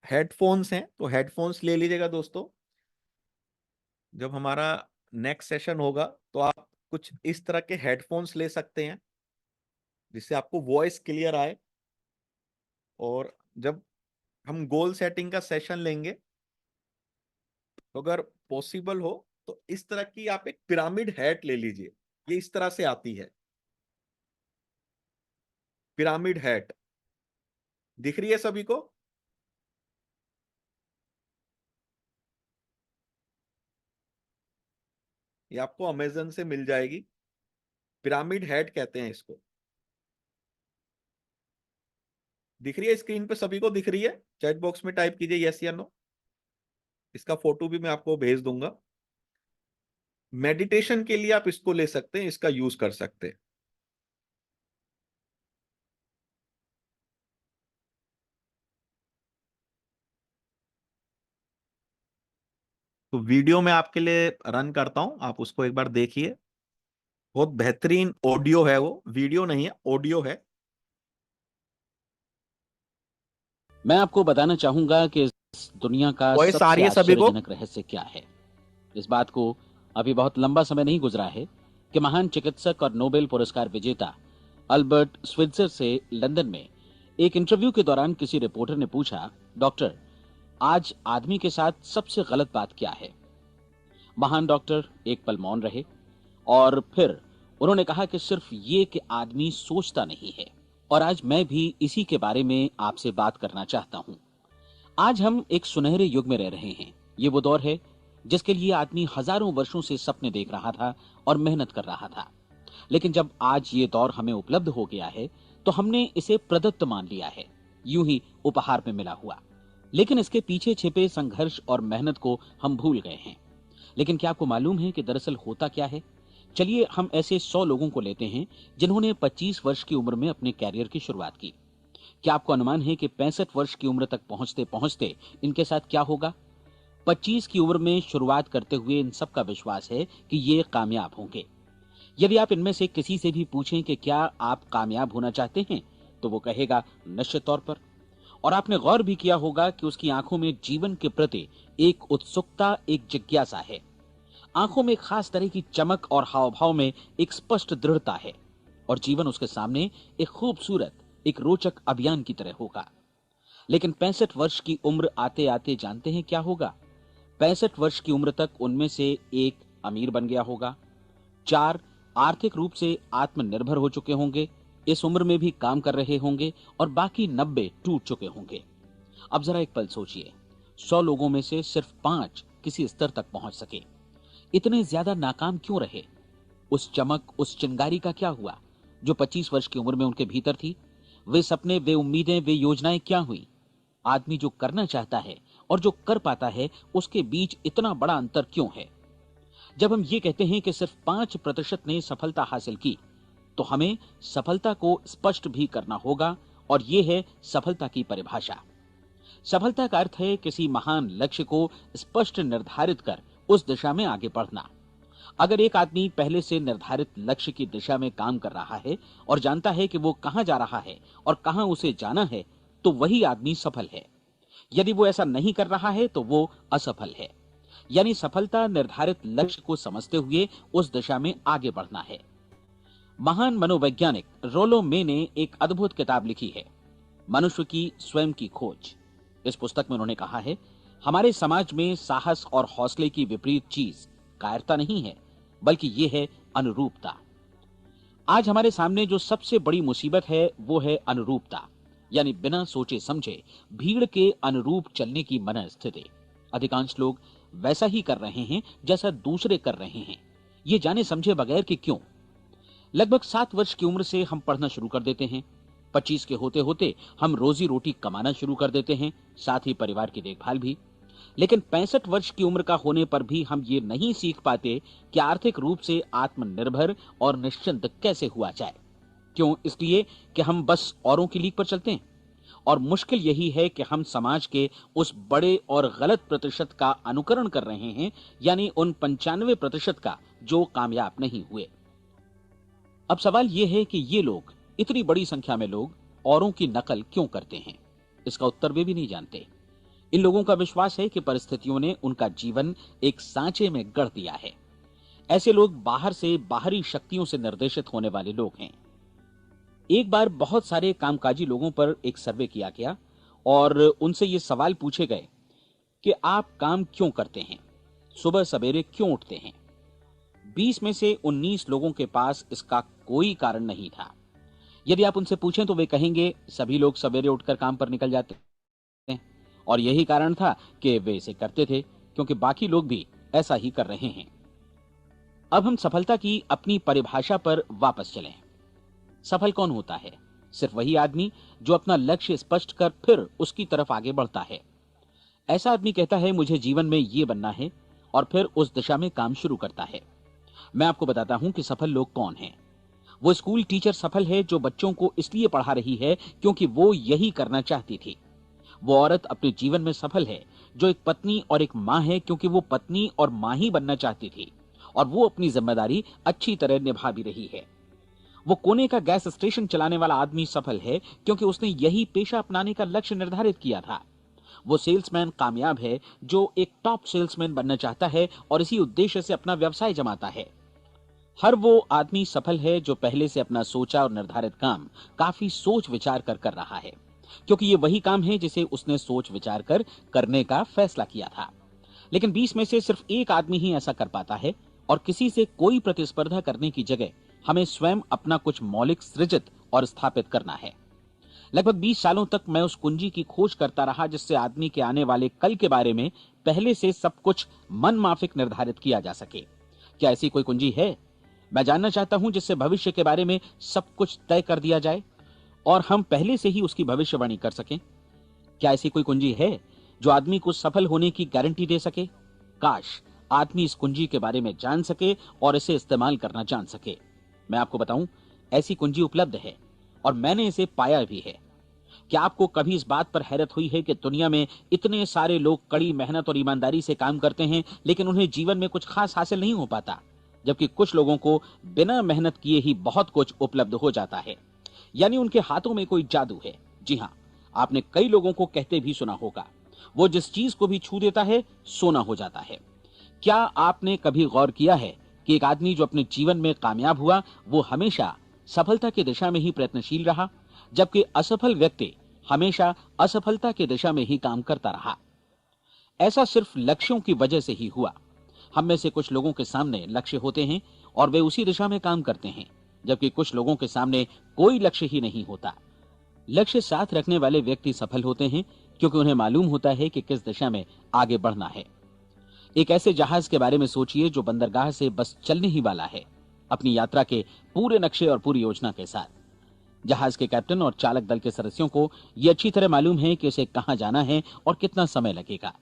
हेडफोन्स हैं तो हेडफोन्स ले लीजिएगा दोस्तों। जब हमारा नेक्स्ट सेशन होगा तो आप कुछ इस तरह के हेडफोन्स ले सकते हैं जिससे आपको वॉइस क्लियर आए। और जब हम गोल सेटिंग का सेशन लेंगे तो अगर पॉसिबल हो तो इस तरह की आप एक पिरामिड हैट ले लीजिए। ये इस तरह से आती है, पिरामिड हैट दिख रही है सभी को? ये आपको अमेजन से मिल जाएगी, पिरामिड हैट कहते हैं इसको। दिख रही है स्क्रीन पे सभी को? दिख रही है? चैट बॉक्स में टाइप कीजिए यस या नो। इसका फोटो भी मैं आपको भेज दूंगा। मेडिटेशन के लिए आप इसको ले सकते हैं, इसका यूज कर सकते हैं। तो वीडियो मैं आपके लिए रन करता हूं, आप उसको एक बार देखिए। बहुत बेहतरीन ऑडियो है, वो वीडियो नहीं है, ऑडियो है। मैं आपको बताना चाहूंगा कि इस दुनिया का वॉइस आ सबसे रही है सभी को? आश्चर्यजनक रहस्य क्या है। इस बात को अभी बहुत लंबा समय नहीं गुजरा है कि महान चिकित्सक और नोबेल पुरस्कार विजेता अल्बर्ट स्विट्जर से लंदन में एक इंटरव्यू के दौरान किसी रिपोर्टर ने पूछा, डॉक्टर, आज आदमी के साथ सबसे गलत बात क्या है? महान डॉक्टर एक पल मौन रहे और फिर उन्होंने कहा कि सिर्फ ये कि आदमी सोचता नहीं है। और आज मैं भी इसी के बारे में आपसे बात करना चाहता हूं। आज हम एक सुनहरे युग में रह रहे हैं। ये वो दौर है जिसके लिए आदमी हजारों वर्षों से सपने देख रहा था और मेहनत कर रहा था। लेकिन जब आज ये दौर हमें उपलब्ध हो गया है तो हमने इसे प्रदत्त मान लिया है, यूं ही उपहार में मिला हुआ। लेकिन इसके पीछे छिपे संघर्ष और मेहनत को हम भूल गए हैं। लेकिन क्या आपको मालूम है कि दरअसल होता क्या है? चलिए हम ऐसे 100 लोगों को लेते हैं जिन्होंने 25 वर्ष की उम्र में अपने कैरियर की शुरुआत की। क्या आपको अनुमान है कि 65 वर्ष की उम्र तक पहुंचते पहुंचते इनके साथ क्या होगा? 25 की उम्र में शुरुआत करते हुए इन सब का विश्वास है कि ये कामयाब होंगे। यदि आप इनमें से किसी से भी पूछें कि क्या आप कामयाब होना चाहते हैं, तो वो कहेगा निश्चित तौर पर। और आपने गौर भी किया होगा कि उसकी आंखों में जीवन के प्रति एक उत्सुकता, एक जिज्ञासा है। आंखों में खास तरह की चमक और हाव भाव में एक स्पष्ट दृढ़ता है। और जीवन उसके सामने एक खूबसूरत, एक रोचक अभियान की तरह होगा। लेकिन 65 वर्ष की उम्र आते आते जानते हैं क्या होगा? 65 वर्ष की उम्र तक उनमें से एक अमीर बन गया होगा, 4 आर्थिक रूप से आत्मनिर्भर हो चुके होंगे, इस उम्र में भी काम कर रहे होंगे, और बाकी 90 टूट चुके होंगे। अब जरा एक पल सोचिए, 100 लोगों में से सिर्फ 5 किसी स्तर तक पहुंच सके। इतने ज्यादा नाकाम क्यों रहे? उस चमक, उस चिंगारी का क्या हुआ जो 25 वर्ष की उम्र में उनके भीतर थी? वे सपने, वे उम्मीदें, वे योजनाएं क्या हुई? आदमी जो करना चाहता है और जो कर पाता है, उसके बीच इतना बड़ा अंतर क्यों है? जब हम ये कहते हैं कि सिर्फ 5% ने सफलता हासिल की, तो हमें सफलता को स्पष्ट भी करना होगा, और यह है सफलता की परिभाषा। सफलता का अर्थ है किसी महान लक्ष्य को स्पष्ट निर्धारित कर उस दिशा में आगे बढ़ना। अगर एक आदमी पहले से निर्धारित लक्ष्य की दिशा में काम कर रहा है और जानता है कि वो कहां जा रहा है और कहां उसे जाना है, तो वही आदमी सफल है। यदि वो ऐसा नहीं कर रहा है तो वो असफल है। यानी सफलता निर्धारित लक्ष्य को समझते हुए उस दिशा में आगे बढ़ना है। महान मनोवैज्ञानिक रोलो मे ने एक अद्भुत किताब लिखी है, मनुष्य की स्वयं की खोज। इस पुस्तक में उन्होंने कहा है, हमारे समाज में साहस और हौसले की विपरीत चीज कायरता नहीं है, बल्कि ये है अनुरूपता। आज हमारे सामने जो सबसे बड़ी मुसीबत है वो है अनुरूपता, यानी बिना सोचे समझे भीड़ के अनुरूप चलने की मनस्थिति। अधिकांश लोग वैसा ही कर रहे हैं जैसा दूसरे कर रहे हैं, ये जाने समझे बगैर कि क्यों। लगभग 7 वर्ष की उम्र से हम पढ़ना शुरू कर देते हैं। 25 के होते होते हम रोजी रोटी कमाना शुरू कर देते हैं, साथ ही परिवार की देखभाल भी। लेकिन 65 वर्ष की उम्र का होने पर भी हम ये नहीं सीख पाते कि आर्थिक रूप से आत्मनिर्भर और निश्चिंत कैसे हुआ जाए। क्यों? इसलिए कि हम बस औरों की लीक पर चलते हैं। और मुश्किल यही है कि हम समाज के उस बड़े और गलत प्रतिशत का अनुकरण कर रहे हैं, यानी उन 95% का जो कामयाब नहीं हुए। अब सवाल यह है कि ये लोग, इतनी बड़ी संख्या में लोग, औरों की नकल क्यों करते हैं? इसका उत्तर वे भी नहीं जानते। इन लोगों का विश्वास है कि परिस्थितियों ने उनका जीवन एक सांचे में गढ़ दिया है। ऐसे लोग बाहर से, बाहरी शक्तियों से निर्देशित होने वाले लोग हैं। एक बार बहुत सारे कामकाजी लोगों पर एक सर्वे किया गया और उनसे ये सवाल पूछे गए कि आप काम क्यों करते हैं, सुबह सवेरे क्यों उठते हैं? 20 में से 19 लोगों के पास इसका कोई कारण नहीं था। यदि आप उनसे पूछें तो वे कहेंगे सभी लोग सवेरे उठकर काम पर निकल जाते हैं और यही कारण था कि वे इसे करते थे, क्योंकि बाकी लोग भी ऐसा ही कर रहे हैं। अब हम सफलता की अपनी परिभाषा पर वापस चलें। सफल कौन होता है? सिर्फ वही आदमी जो अपना लक्ष्य स्पष्ट कर फिर उसकी तरफ आगे बढ़ता है। ऐसा आदमी कहता है मुझे जीवन में ये बनना है, और फिर उस दिशा में काम शुरू करता है। मैं आपको बताता हूं कि सफल लोग कौन हैं। वो स्कूल टीचर सफल है जो बच्चों को इसलिए पढ़ा रही है क्योंकि वो यही करना चाहती थी। वो औरत अपने जीवन में सफल है जो एक पत्नी और एक मां है, क्योंकि वो पत्नी और मां ही बनना चाहती थी और वो अपनी जिम्मेदारी अच्छी तरह निभा भी रही है। वो कोने का गैस स्टेशन चलाने वाला आदमी सफल है क्योंकि उसने यही पेशा अपनाने का लक्ष्य निर्धारित किया था। वो सेल्समैन कामयाब है जो एक टॉप सेल्समैन बनना चाहता है और इसी उद्देश्य से अपना व्यवसाय जमाता है। हर वो आदमी सफल है जो पहले से अपना सोचा और निर्धारित काम काफी सोच विचार कर रहा है। क्योंकि ये वही काम है जिसे उसने सोच विचार कर करने का फैसला किया था। लेकिन 20 में से सिर्फ एक आदमी ही ऐसा कर पाता है, और किसी से कोई प्रतिस्पर्धा करने की जगह हमें स्वयं अपना कुछ मौलिक सृजित और स्थापित करना है। लगभग 20 सालों तक मैं उस कुंजी की खोज करता रहा जिससे आदमी के आने वाले कल के बारे में पहले से सब कुछ मन माफिक निर्धारित किया जा सके। क्या ऐसी कोई कुंजी है? मैं जानना चाहता हूं जिससे भविष्य के बारे में सब कुछ तय कर दिया जाए और हम पहले से ही उसकी भविष्यवाणी कर सकें। क्या ऐसी कोई कुंजी है जो आदमी को सफल होने की गारंटी दे सके? काश आदमी इस कुंजी के बारे में जान सके और इसे इस्तेमाल करना जान सके। मैं आपको बताऊं, ऐसी कुंजी उपलब्ध है और मैंने इसे पाया भी है। क्या आपको कभी इस बात पर हैरत हुई है कि दुनिया में इतने सारे लोग कड़ी मेहनत और ईमानदारी से काम करते हैं, लेकिन उन्हें जीवन में कुछ खास हासिल नहीं हो पाता, जबकि कुछ लोगों को बिना मेहनत किए ही बहुत कुछ उपलब्ध हो जाता है। यानी उनके हाथों में कोई जादू है। जी हां, आपने कई लोगों को कहते भी सुना होगा, वो जिस चीज को भी छू देता है सोना हो जाता है। क्या आपने कभी गौर किया है कि एक आदमी जो अपने जीवन में कामयाब हुआ, वो हमेशा सफलता की दिशा में ही प्रयत्नशील रहा, जबकि असफल व्यक्ति हमेशा असफलता की दिशा में ही काम करता रहा? ऐसा सिर्फ लक्ष्यों की वजह से ही हुआ। हम में से कुछ लोगों के सामने लक्ष्य होते हैं और वे उसी दिशा में काम करते हैं, जबकि कुछ लोगों के सामने कोई लक्ष्य ही नहीं होता। लक्ष्य साथ रखने वाले व्यक्ति सफल होते हैं क्योंकि उन्हें मालूम होता है कि किस दिशा में आगे बढ़ना है। एक ऐसे जहाज के बारे में सोचिए जो बंदरगाह से बस चलने ही वाला है, अपनी यात्रा के पूरे नक्शे और पूरी योजना के साथ। जहाज के कैप्टन और चालक दल के सदस्यों को यह अच्छी तरह मालूम है कि उसे कहां जाना है और कितना समय लगेगा।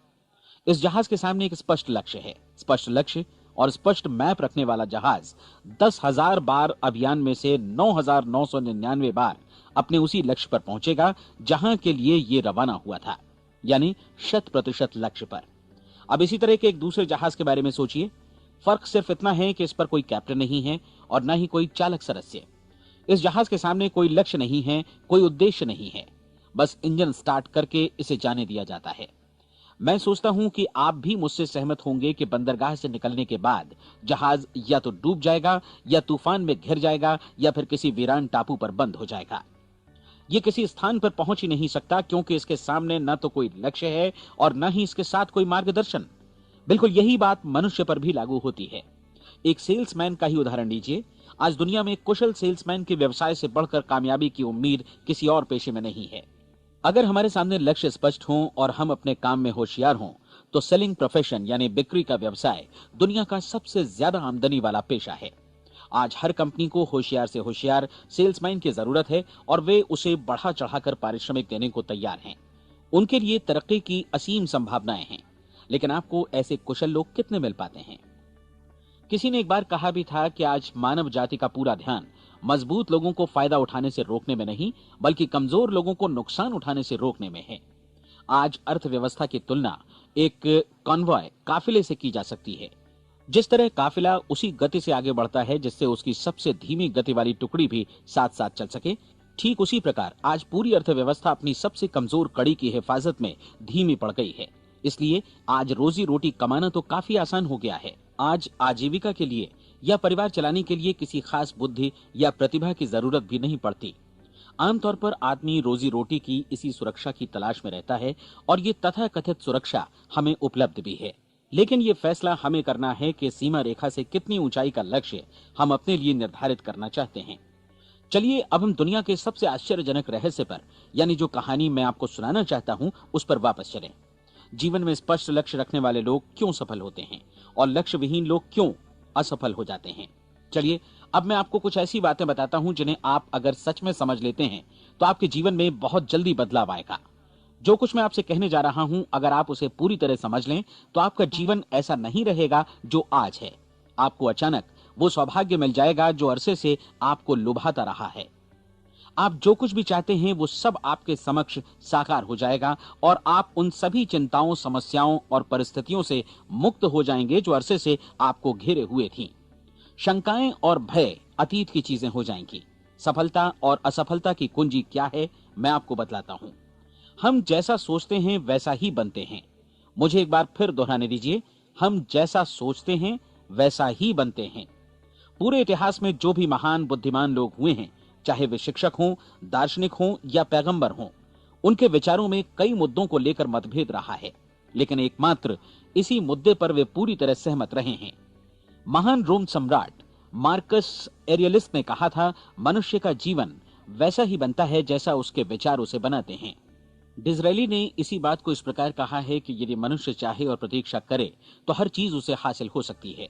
इस जहाज के सामने एक स्पष्ट लक्ष्य है। स्पष्ट लक्ष्य और स्पष्ट मैप रखने वाला जहाज 10,000 बार अभियान में से 9,999 बार अपने उसी लक्ष्य पर पहुंचेगा जहां के लिए ये रवाना हुआ था, यानी 100% लक्ष्य पर। अब इसी तरह के एक दूसरे जहाज के बारे में सोचिए। फर्क सिर्फ इतना है कि इस पर कोई कैप्टन नहीं है और न ही कोई चालक सदस्य। इस जहाज के सामने कोई लक्ष्य नहीं है, कोई उद्देश्य नहीं है, बस इंजन स्टार्ट करके इसे जाने दिया जाता है। मैं सोचता हूं कि आप भी मुझसे सहमत होंगे कि बंदरगाह से निकलने के बाद जहाज या तो डूब जाएगा, या तूफान में घिर जाएगा, या फिर किसी वीरान टापू पर बंद हो जाएगा। ये किसी स्थान पर पहुंच ही नहीं सकता क्योंकि इसके सामने न तो कोई लक्ष्य है और न ही इसके साथ कोई मार्गदर्शन। बिल्कुल यही बात मनुष्य पर भी लागू होती है। एक सेल्समैन का ही उदाहरण लीजिए। आज दुनिया में कुशल सेल्समैन के व्यवसाय से बढ़कर कामयाबी की उम्मीद किसी और पेशे में नहीं है। अगर हमारे सामने लक्ष्य स्पष्ट हों और हम अपने काम में होशियार हों, तो सेलिंग प्रोफेशन यानी बिक्री का व्यवसाय दुनिया का सबसे ज्यादा आमदनी वाला पेशा है। आज हर कंपनी को होशियार से होशियार सेल्समैन की जरूरत है और वे उसे बढ़ा चढ़ाकर पारिश्रमिक देने को तैयार हैं। उनके लिए तरक्की की असीम संभावनाएं हैं, लेकिन आपको ऐसे कुशल लोग कितने मिल पाते हैं? किसी ने एक बार कहा भी था कि आज मानव जाति का पूरा ध्यान मजबूत लोगों को फायदा उठाने से रोकने में नहीं, बल्कि कमजोर लोगों को नुकसान उठाने से रोकने में है। आज अर्थव्यवस्था की तुलना एक कॉन्वॉय काफिले से की जा सकती है। जिस तरह काफिला उसी गति से आगे बढ़ता है जिससे उसकी सबसे धीमी गति वाली टुकड़ी भी साथ साथ चल सके, ठीक उसी प्रकार आज पूरी अर्थव्यवस्था अपनी सबसे कमजोर कड़ी की हिफाजत में धीमी पड़ गई है। इसलिए आज रोजी रोटी कमाना तो काफी आसान हो गया है। आज आजीविका के लिए या परिवार चलाने के लिए किसी खास बुद्धि या प्रतिभा की जरूरत भी नहीं पड़ती। आमतौर पर आदमी रोजी रोटी की इसी सुरक्षा की तलाश में रहता है और ये तथाकथित सुरक्षा हमें उपलब्ध भी है। लेकिन ये फैसला हमें करना है कि सीमा रेखा से कितनी ऊंचाई का लक्ष्य हम अपने लिए निर्धारित करना चाहते हैं। चलिए अब हम दुनिया के सबसे आश्चर्यजनक रहस्य पर, यानी जो कहानी मैं आपको सुनाना चाहता हूं, उस पर वापस चलें। जीवन में स्पष्ट लक्ष्य रखने वाले लोग क्यों सफल होते हैं और लक्ष्य विहीन लोग क्यों असफल हो जाते हैं? चलिए अब मैं आपको कुछ ऐसी बातें बताता हूं जिन्हें आप अगर सच में समझ लेते हैं तो आपके जीवन में बहुत जल्दी बदलाव आएगा। जो कुछ मैं आपसे कहने जा रहा हूं, अगर आप उसे पूरी तरह समझ लें तो आपका जीवन ऐसा नहीं रहेगा जो आज है। आपको अचानक वो सौभाग्य मिल जाएगा जो अरसे से आपको लुभाता रहा है। आप जो कुछ भी चाहते हैं वो सब आपके समक्ष साकार हो जाएगा और आप उन सभी चिंताओं, समस्याओं और परिस्थितियों से मुक्त हो जाएंगे जो अरसे से आपको घेरे हुए थीं। शंकाएं और भय अतीत की चीजें हो जाएंगी। सफलता और असफलता की कुंजी क्या है, मैं आपको बतलाता हूं। हम जैसा सोचते हैं वैसा ही बनते हैं। मुझे एक बार फिर दोहराने दीजिए, हम जैसा सोचते हैं वैसा ही बनते हैं। पूरे इतिहास में जो भी महान बुद्धिमान लोग हुए हैं, चाहे वे शिक्षक हों, दार्शनिक हों या पैगंबर हों, उनके विचारों में कई मुद्दों को लेकर मतभेद रहा है, लेकिन एकमात्र इसी मुद्दे पर वे पूरी तरह सहमत रहे हैं। महान रोम सम्राट मार्कस एरियलिस ने कहा था, मनुष्य का जीवन वैसा ही बनता है जैसा उसके विचार उसे बनाते हैं। डिज़रायली ने इसी बात को इस प्रकार कहा है कि यदि मनुष्य चाहे और प्रतीक्षा करे तो हर चीज उसे हासिल हो सकती है।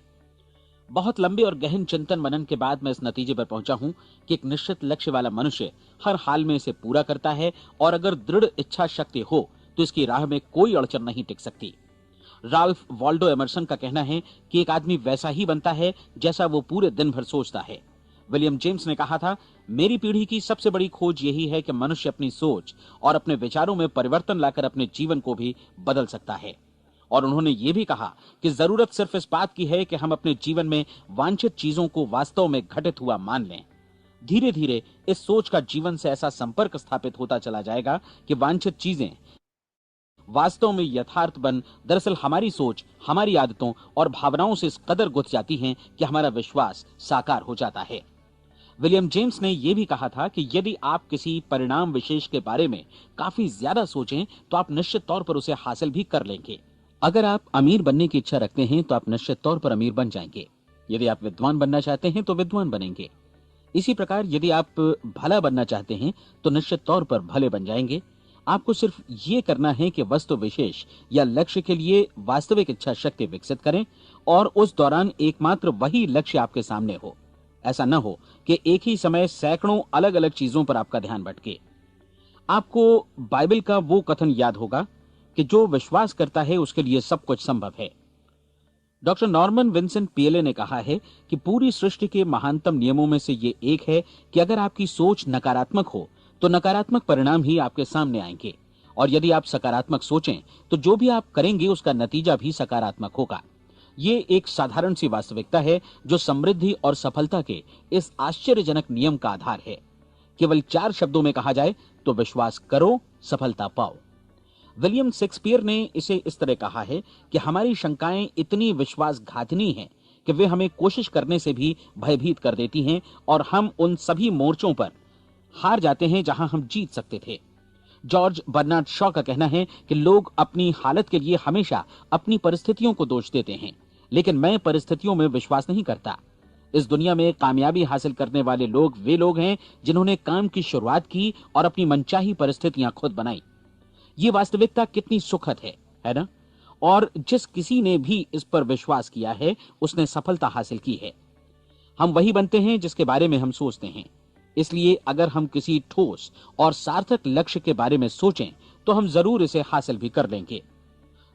बहुत लंबे और गहन चिंतन मनन के बाद मैं इस नतीजे पर पहुंचा हूं कि एक निश्चित लक्ष्य वाला मनुष्य हर हाल में इसे पूरा करता है, और अगर दृढ़ इच्छा शक्ति हो तो इसकी राह में कोई अड़चन नहीं टिक सकती। राल्फ वॉल्डो एमर्सन का कहना है कि एक आदमी वैसा ही बनता है जैसा वो पूरे दिन भर सोचता है। विलियम जेम्स ने कहा था, मेरी पीढ़ी की सबसे बड़ी खोज यही है कि मनुष्य अपनी सोच और अपने विचारों में परिवर्तन लाकर अपने जीवन को भी बदल सकता है। और उन्होंने ये भी कहा कि जरूरत सिर्फ इस बात की है कि हम अपने जीवन में वांछित चीजों को वास्तव में घटित हुआ मान लें। धीरे धीरे इस सोच का जीवन से ऐसा संपर्क स्थापित होता चला जाएगा कि वांछित चीजें वास्तव में यथार्थ बन दरअसल हमारी सोच, हमारी आदतों और भावनाओं से इस कदर गुथ जाती हैं कि हमारा विश्वास साकार हो जाता है। विलियम जेम्स ने यह भी कहा था कि यदि आप किसी परिणाम विशेष के बारे में काफी ज्यादा सोचें तो आप निश्चित तौर पर उसे हासिल भी कर लेंगे। अगर आप अमीर बनने की इच्छा रखते हैं तो आप निश्चित तौर पर अमीर बन जाएंगे। यदि आप विद्वान बनना चाहते हैं तो विद्वान बनेंगे। इसी प्रकार यदि आप भला बनना चाहते हैं तो निश्चित तौर पर भले बन जाएंगे। आपको सिर्फ ये करना है कि वस्तु विशेष या लक्ष्य के लिए वास्तविक इच्छा शक्ति विकसित करें, और उस दौरान एकमात्र वही लक्ष्य आपके सामने हो। ऐसा न हो कि एक ही समय सैकड़ों अलग अलग चीजों पर आपका ध्यान भटके। आपको बाइबल का वो कथन याद होगा कि जो विश्वास करता है उसके लिए सब कुछ संभव है। डॉक्टर नॉर्मन विंसेंट पीएले ने कहा है कि पूरी सृष्टि के महानतम नियमों में से ये एक है कि अगर आपकी सोच नकारात्मक हो तो नकारात्मक परिणाम ही आपके सामने आएंगे, और यदि आप सकारात्मक सोचें तो जो भी आप करेंगे उसका नतीजा भी सकारात्मक होगा। ये एक साधारण सी वास्तविकता है जो समृद्धि और सफलता के इस आश्चर्यजनक नियम का आधार है। केवल 4 शब्दों में कहा जाए तो विश्वास करो, सफलता पाओ। विलियम शेक्सपियर ने इसे इस तरह कहा है कि हमारी शंकाएं इतनी विश्वासघातिनी हैं कि वे हमें कोशिश करने से भी भयभीत कर देती हैं, और हम उन सभी मोर्चों पर हार जाते हैं जहां हम जीत सकते थे। जॉर्ज बर्नार्ड शॉ का कहना है कि लोग अपनी हालत के लिए हमेशा अपनी परिस्थितियों को दोष देते हैं, लेकिन मैं परिस्थितियों में विश्वास नहीं करता। इस दुनिया में कामयाबी हासिल करने वाले लोग वे लोग हैं जिन्होंने काम की शुरुआत की और अपनी मनचाही परिस्थितियां खुद बनाई। ये वास्तविकता कितनी सुखद है ना? और जिस किसी ने भी इस पर विश्वास किया है उसने सफलता हासिल की है। हम वही बनते हैं जिसके बारे में हम सोचते हैं। इसलिए अगर हम किसी ठोस और सार्थक लक्ष्य के बारे में सोचें तो हम जरूर इसे हासिल भी कर लेंगे।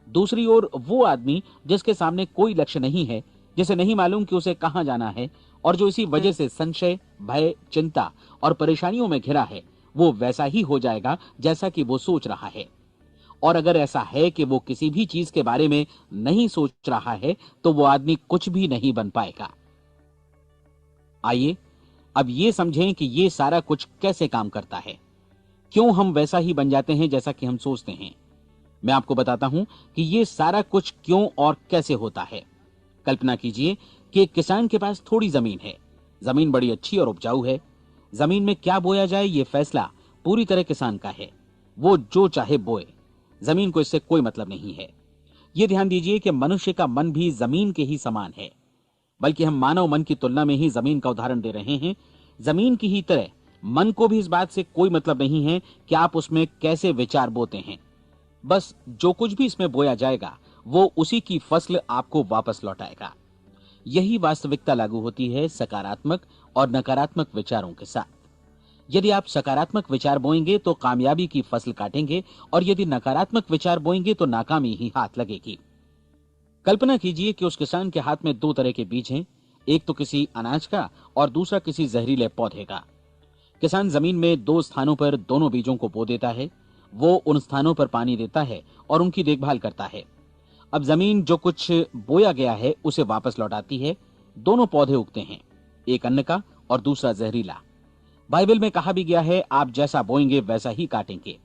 दूसरी ओर वो आदमी जिसके सामने कोई लक्ष्य नहीं है, जिसे नहीं मालूम कि उसे कहां जाना है, और जो इसी वजह से संशय, भय, चिंता और परेशानियों में घिरा है, वो वैसा ही हो जाएगा जैसा कि वो सोच रहा है। और अगर ऐसा है कि वो किसी भी चीज के बारे में नहीं सोच रहा है तो वो आदमी कुछ भी नहीं बन पाएगा। आइए अब ये समझें कि ये सारा कुछ कैसे काम करता है, क्यों हम वैसा ही बन जाते हैं जैसा कि हम सोचते हैं। मैं आपको बताता हूं कि ये सारा कुछ क्यों और कैसे होता है। कल्पना कीजिए कि एक किसान के पास थोड़ी जमीन है। जमीन बड़ी अच्छी और उपजाऊ है। जमीन में क्या बोया जाए ये फैसला पूरी तरह किसान का है। वो जो चाहे बोए, जमीन को इससे कोई मतलब नहीं है। ये ध्यान दीजिए कि मनुष्य का मन भी जमीन के ही समान है, बल्कि हम मानव मन की तुलना में ही जमीन का उदाहरण दे रहे हैं। जमीन की ही तरह मन को भी इस बात से कोई मतलब नहीं है कि आप उसमें कैसे विचार बोते हैं। बस जो कुछ भी इसमें बोया जाएगा वो उसी की फसल आपको वापस लौटाएगा। यही वास्तविकता लागू होती है सकारात्मक और नकारात्मक विचारों के साथ। यदि आप सकारात्मक विचार बोएंगे तो कामयाबी की फसल काटेंगे, और यदि नकारात्मक विचार बोएंगे तो नाकामी ही हाथ लगेगी। कल्पना कीजिए कि उस किसान के हाथ में 2 तरह के बीज हैं, एक तो किसी अनाज का और दूसरा किसी जहरीले पौधे का। किसान जमीन में 2 स्थानों पर दोनों बीजों को बो देता है। वो उन स्थानों पर पानी देता है और उनकी देखभाल करता है। अब जमीन जो कुछ बोया गया है उसे वापस लौटाती है। दोनों पौधे उगते हैं, एक अन्न का और दूसरा जहरीला। बाइबल में कहा भी गया है, आप जैसा बोएंगे वैसा ही काटेंगे।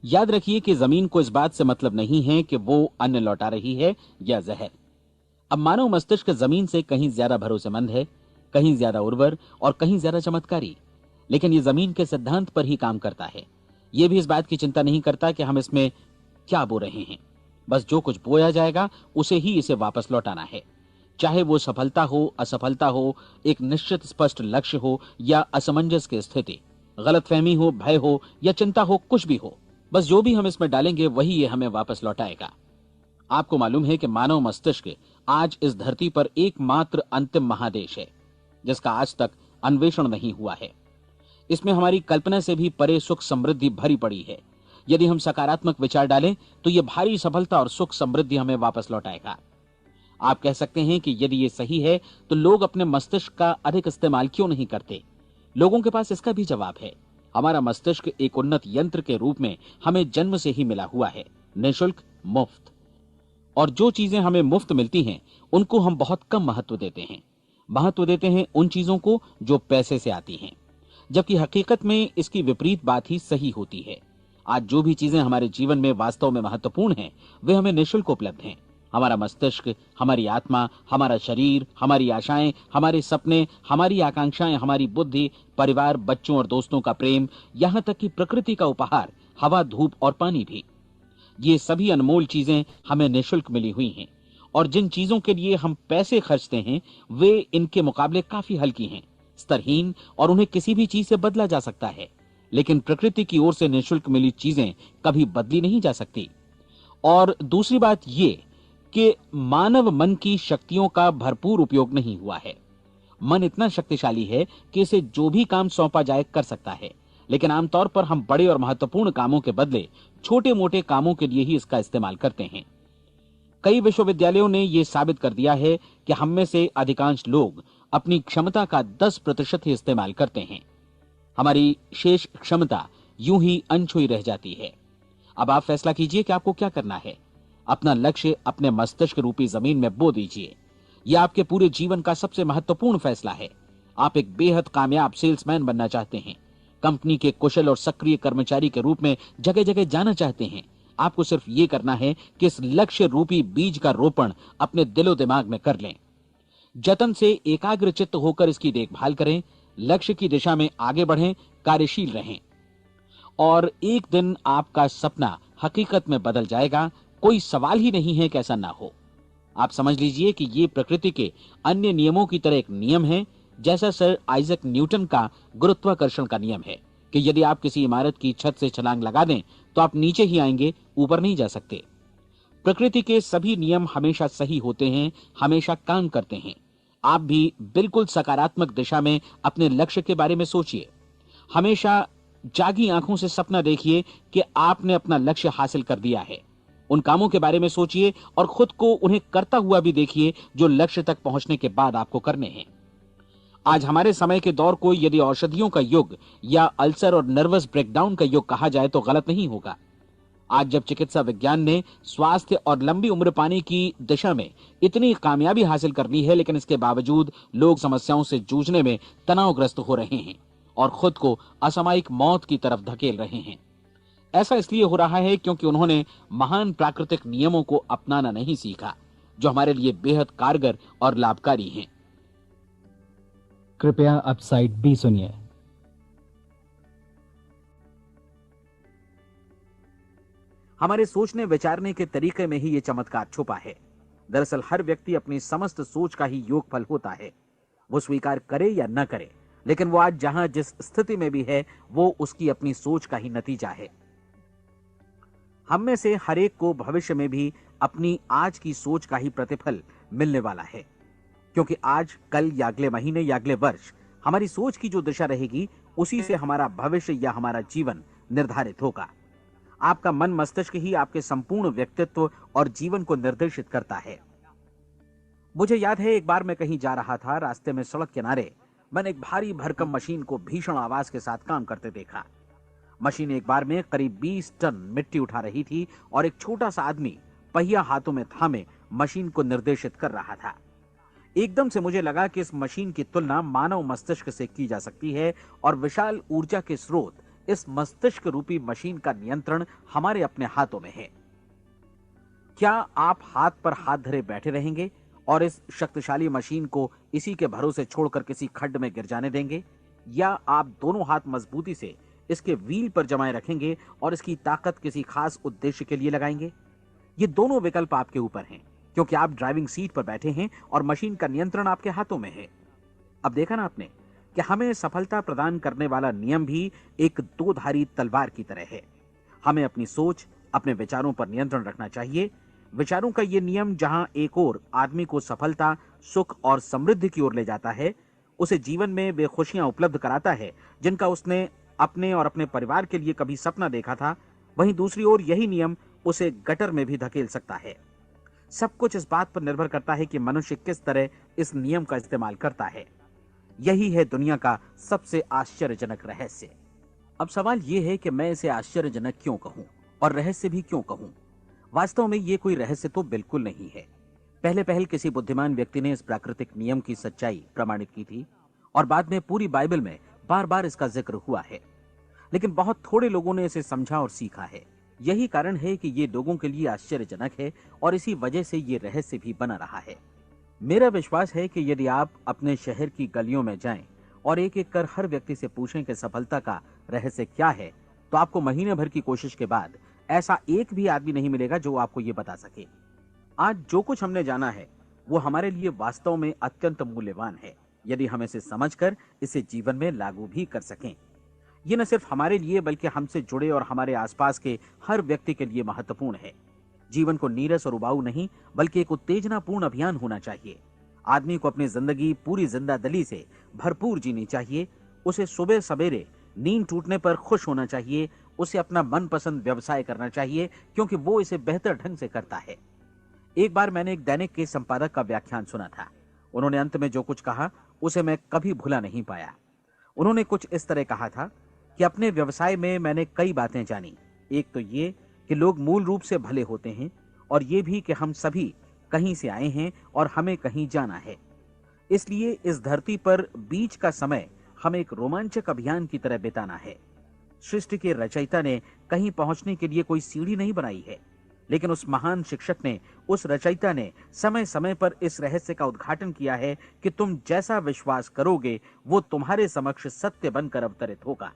याद रखिए कि जमीन को इस बात से मतलब नहीं है कि वो अन्न लौटा रही है या जहर। अब मानव मस्तिष्क जमीन से कहीं ज्यादा भरोसेमंद है, कहीं ज्यादा उर्वर और कहीं ज्यादा चमत्कारी, लेकिन ये जमीन के सिद्धांत पर ही काम करता है। ये भी इस बात की चिंता नहीं करता कि हम इसमें क्या बो रहे हैं। बस जो कुछ बोया जाएगा उसे ही इसे वापस लौटाना है, चाहे वो सफलता हो, असफलता हो, एक निश्चित स्पष्ट लक्ष्य हो या असमंजस की स्थिति, गलतफहमी हो, भय हो या चिंता हो, कुछ भी हो। बस जो भी हम इसमें डालेंगे वही ये हमें वापस लौटाएगा। आपको मालूम है कि मानव मस्तिष्क आज इस धरती पर एकमात्र अंतिम महादेश है जिसका आज तक अन्वेषण नहीं हुआ है। इसमें हमारी कल्पना से भी परे सुख समृद्धि भरी पड़ी है। यदि हम सकारात्मक विचार डालें तो यह भारी सफलता और सुख समृद्धि हमें वापस लौटाएगा। आप कह सकते हैं कि यदि ये सही है तो लोग अपने मस्तिष्क का अधिक इस्तेमाल क्यों नहीं करते? लोगों के पास इसका भी जवाब है। हमारा मस्तिष्क एक उन्नत यंत्र के रूप में हमें जन्म से ही मिला हुआ है, निःशुल्क, मुफ्त। और जो चीजें हमें मुफ्त मिलती हैं उनको हम बहुत कम महत्व देते हैं। महत्व देते हैं उन चीजों को जो पैसे से आती हैं, जबकि हकीकत में इसकी विपरीत बात ही सही होती है। आज जो भी चीजें हमारे जीवन में वास्तव में महत्वपूर्ण हैं वे हमें निःशुल्क उपलब्ध हैं। हमारा मस्तिष्क, हमारी आत्मा, हमारा शरीर, हमारी आशाएं, हमारे सपने, हमारी आकांक्षाएं, हमारी बुद्धि, परिवार, बच्चों और दोस्तों का प्रेम, यहां तक कि प्रकृति का उपहार, हवा, धूप और पानी भी, ये सभी अनमोल चीजें हमें निःशुल्क मिली हुई हैं। और जिन चीजों के लिए हम पैसे खर्चते हैं वे इनके मुकाबले काफी हल्की हैं, स्तरहीन, और उन्हें किसी भी चीज से बदला जा सकता है। लेकिन प्रकृति की ओर से निःशुल्क मिली चीजें कभी बदली नहीं जा सकती। और दूसरी बात ये कि मानव मन की शक्तियों का भरपूर उपयोग नहीं हुआ है। मन इतना शक्तिशाली है कि इसे जो भी काम सौंपा जाए कर सकता है, लेकिन आमतौर पर हम बड़े और महत्वपूर्ण कामों के बदले छोटे मोटे कामों के लिए ही इसका इस्तेमाल करते हैं। कई विश्वविद्यालयों ने यह साबित कर दिया है कि हम में से अधिकांश लोग अपनी क्षमता का 10% ही इस्तेमाल करते हैं। हमारी शेष क्षमता यूं ही अनछुई रह जाती है। अब आप फैसला कीजिए कि आपको क्या करना है। अपना लक्ष्य अपने मस्तिष्क रूपी जमीन में बो दीजिए। यह आपके पूरे जीवन का सबसे महत्वपूर्ण फैसला है। आप एक बेहद कामयाब सेल्समैन बनना चाहते हैं, कंपनी के कुशल और सक्रिय कर्मचारी के रूप में जगह जगह जाना चाहते हैं। आपको सिर्फ ये करना है कि इस लक्ष्य रूपी बीज का रोपण अपने दिलो दिमाग में कर लें। जतन से एकाग्रचित्त होकर इसकी देखभाल करें, लक्ष्य की दिशा में आगे बढ़ें, कार्यशील रहें, और एक दिन आपका सपना हकीकत में बदल जाएगा। कोई सवाल ही नहीं है कि ऐसा ना हो। आप समझ लीजिए कि ये प्रकृति के अन्य नियमों की तरह एक नियम है, जैसा सर आइजक न्यूटन का गुरुत्वाकर्षण का नियम है कि यदि आप किसी इमारत की छत से छलांग लगा दें तो आप नीचे ही आएंगे, ऊपर नहीं जा सकते। प्रकृति के सभी नियम हमेशा सही होते हैं, हमेशा काम करते हैं। आप भी बिल्कुल सकारात्मक दिशा में अपने लक्ष्य के बारे में सोचिए। हमेशा जागी आंखों से सपना देखिए कि आपने अपना लक्ष्य हासिल कर दिया है। उन कामों के बारे में सोचिए और खुद को उन्हें करता हुआ भी देखिए जो लक्ष्य तक पहुंचने के बाद आपको करने हैं। आज हमारे समय के दौर को यदि औषधियों का युग या अल्सर और नर्वस ब्रेकडाउन का युग कहा जाए तो गलत नहीं होगा। आज जब चिकित्सा विज्ञान ने स्वास्थ्य और लंबी उम्र पाने की दिशा में इतनी कामयाबी हासिल कर ली है, लेकिन इसके बावजूद लोग समस्याओं से जूझने में तनावग्रस्त हो रहे हैं और खुद को असामयिक मौत की तरफ धकेल रहे हैं। ऐसा इसलिए हो रहा है क्योंकि उन्होंने महान प्राकृतिक नियमों को अपनाना नहीं सीखा, जो हमारे लिए बेहद कारगर और लाभकारी हैं। कृपया अब साइड बी सुनिए। हमारे सोचने विचारने के तरीके में ही ये चमत्कार छुपा है। दरअसल हर व्यक्ति अपनी समस्त सोच का ही योगफल होता है। वो स्वीकार करे या न करे, लेकिन वो आज जहां जिस स्थिति में भी है वो उसकी अपनी सोच का ही नतीजा है। हम में से हर एक को भविष्य में भी अपनी आज की सोच का ही प्रतिफल मिलने वाला है, क्योंकि आज, कल या अगले महीने या अगले वर्ष हमारी सोच की जो दिशा रहेगी उसी से हमारा भविष्य या हमारा जीवन निर्धारित होगा। आपका मन मस्तिष्क ही आपके संपूर्ण व्यक्तित्व और जीवन को निर्देशित करता है। मुझे याद है एक बार मैं कहीं जा रहा था, रास्ते में सड़क किनारे मैंने एक भारी भरकम मशीन को भीषण आवाज के साथ काम करते देखा। मशीन एक बार में करीब 20 टन मिट्टी उठा रही थी और एक छोटा सा आदमी पहिया हाथों में थामे मशीन को निर्देशित कर रहा था। एकदम से मुझे लगा कि इस मशीन की तुलना मानव मस्तिष्क से की जा सकती है और विशाल ऊर्जा के स्रोत इस मस्तिष्क रूपी मशीन का नियंत्रण हमारे अपने हाथों में है। क्या आप हाथ पर हाथ धरे बैठे रहेंगे और इस शक्तिशाली मशीन को इसी के भरोसे छोड़कर किसी खड्ड में गिर जाने देंगे, या आप दोनों हाथ मजबूती से इसके व्हील पर जमाए रखेंगे और इसकी ताकत किसी खास उद्देश्य के लिए लगाएंगे? ये दोनों विकल्प आपके ऊपर हैं, क्योंकि आप ड्राइविंग सीट पर बैठे हैं और मशीन का नियंत्रण आपके हाथों में है। अब देखा ना आपने कि हमें सफलता प्रदान करने वाला नियम भी एक दो-धारी तलवार की तरह है। हमें अपनी सोच, अपने विचारों पर नियंत्रण रखना चाहिए। विचारों का ये नियम जहां एक ओर आदमी को सफलता, सुख और समृद्धि की ओर ले जाता है, उसे जीवन में वे खुशियां उपलब्ध कराता है जिनका उसने अपने और अपने परिवार के लिए कभी सपना देखा था, वहीं दूसरी ओर यही नियम उसे गटर में भी धकेल सकता है। सब कुछ इस बात पर निर्भर करता है कि मनुष्य किस तरह इस नियम का इस्तेमाल करता है। यही है दुनिया का सबसे आश्चर्यजनक रहस्य। अब सवाल यह है कि मैं इसे आश्चर्यजनक क्यों कहूं और रहस्य भी क्यों कहूं? वास्तव में यह कोई रहस्य तो बिल्कुल नहीं है। पहले पहल किसी बुद्धिमान व्यक्ति ने इस प्राकृतिक नियम की सच्चाई प्रमाणित की थी और बाद में पूरी बाइबल में बार बार इसका जिक्र हुआ है, लेकिन बहुत थोड़े लोगों ने इसे समझा और सीखा है। यही कारण है कि ये लोगों के लिए आश्चर्यजनक है और इसी वजह से ये रहस्य भी बना रहा है। मेरा विश्वास है कि यदि आप अपने शहर की गलियों में जाएं और एक एक कर हर व्यक्ति से पूछें कि सफलता का रहस्य क्या है, तो आपको महीने भर की कोशिश के बाद ऐसा एक भी आदमी नहीं मिलेगा जो आपको ये बता सके। आज जो कुछ हमने जाना है वो हमारे लिए वास्तव में अत्यंत मूल्यवान है, यदि हम इसे समझकर इसे जीवन में लागू भी कर सकें। ये न सिर्फ हमारे लिए बल्कि हमसे जुड़े और हमारे आसपास के हर व्यक्ति के लिए महत्वपूर्ण है। जीवन को नीरस और उबाऊ नहीं बल्कि एक उत्तेजनापूर्ण अभियान होना चाहिए। आदमी को अपनी जिंदगी पूरी जिंदादिली से भरपूर जीनी चाहिए। उसे सुबह सवेरे नींद टूटने पर खुश होना चाहिए। उसे अपना मनपसंद व्यवसाय करना चाहिए क्योंकि वो इसे बेहतर ढंग से करता है। एक बार मैंने एक दैनिक के संपादक का व्याख्यान सुना था। उन्होंने अंत में जो कुछ कहा उसे मैं कभी भुला नहीं पाया। उन्होंने कुछ इस तरह कहा था कि अपने व्यवसाय में मैंने कई बातें जानी। एक तो ये कि लोग मूल रूप से भले होते हैं और ये भी कि हम सभी कहीं से आए हैं और हमें कहीं जाना है। इसलिए इस धरती पर बीच का समय हमें एक रोमांचक अभियान की तरह बिताना है। सृष्टि के रचयिता ने कहीं पहुंचने के लिए कोई सीढ़ी नहीं बनाई है, लेकिन उस महान शिक्षक ने, उस रचयिता ने समय समय पर इस रहस्य का उद्घाटन किया है कि तुम जैसा विश्वास करोगे वो तुम्हारे समक्ष सत्य बनकर अवतरित होगा।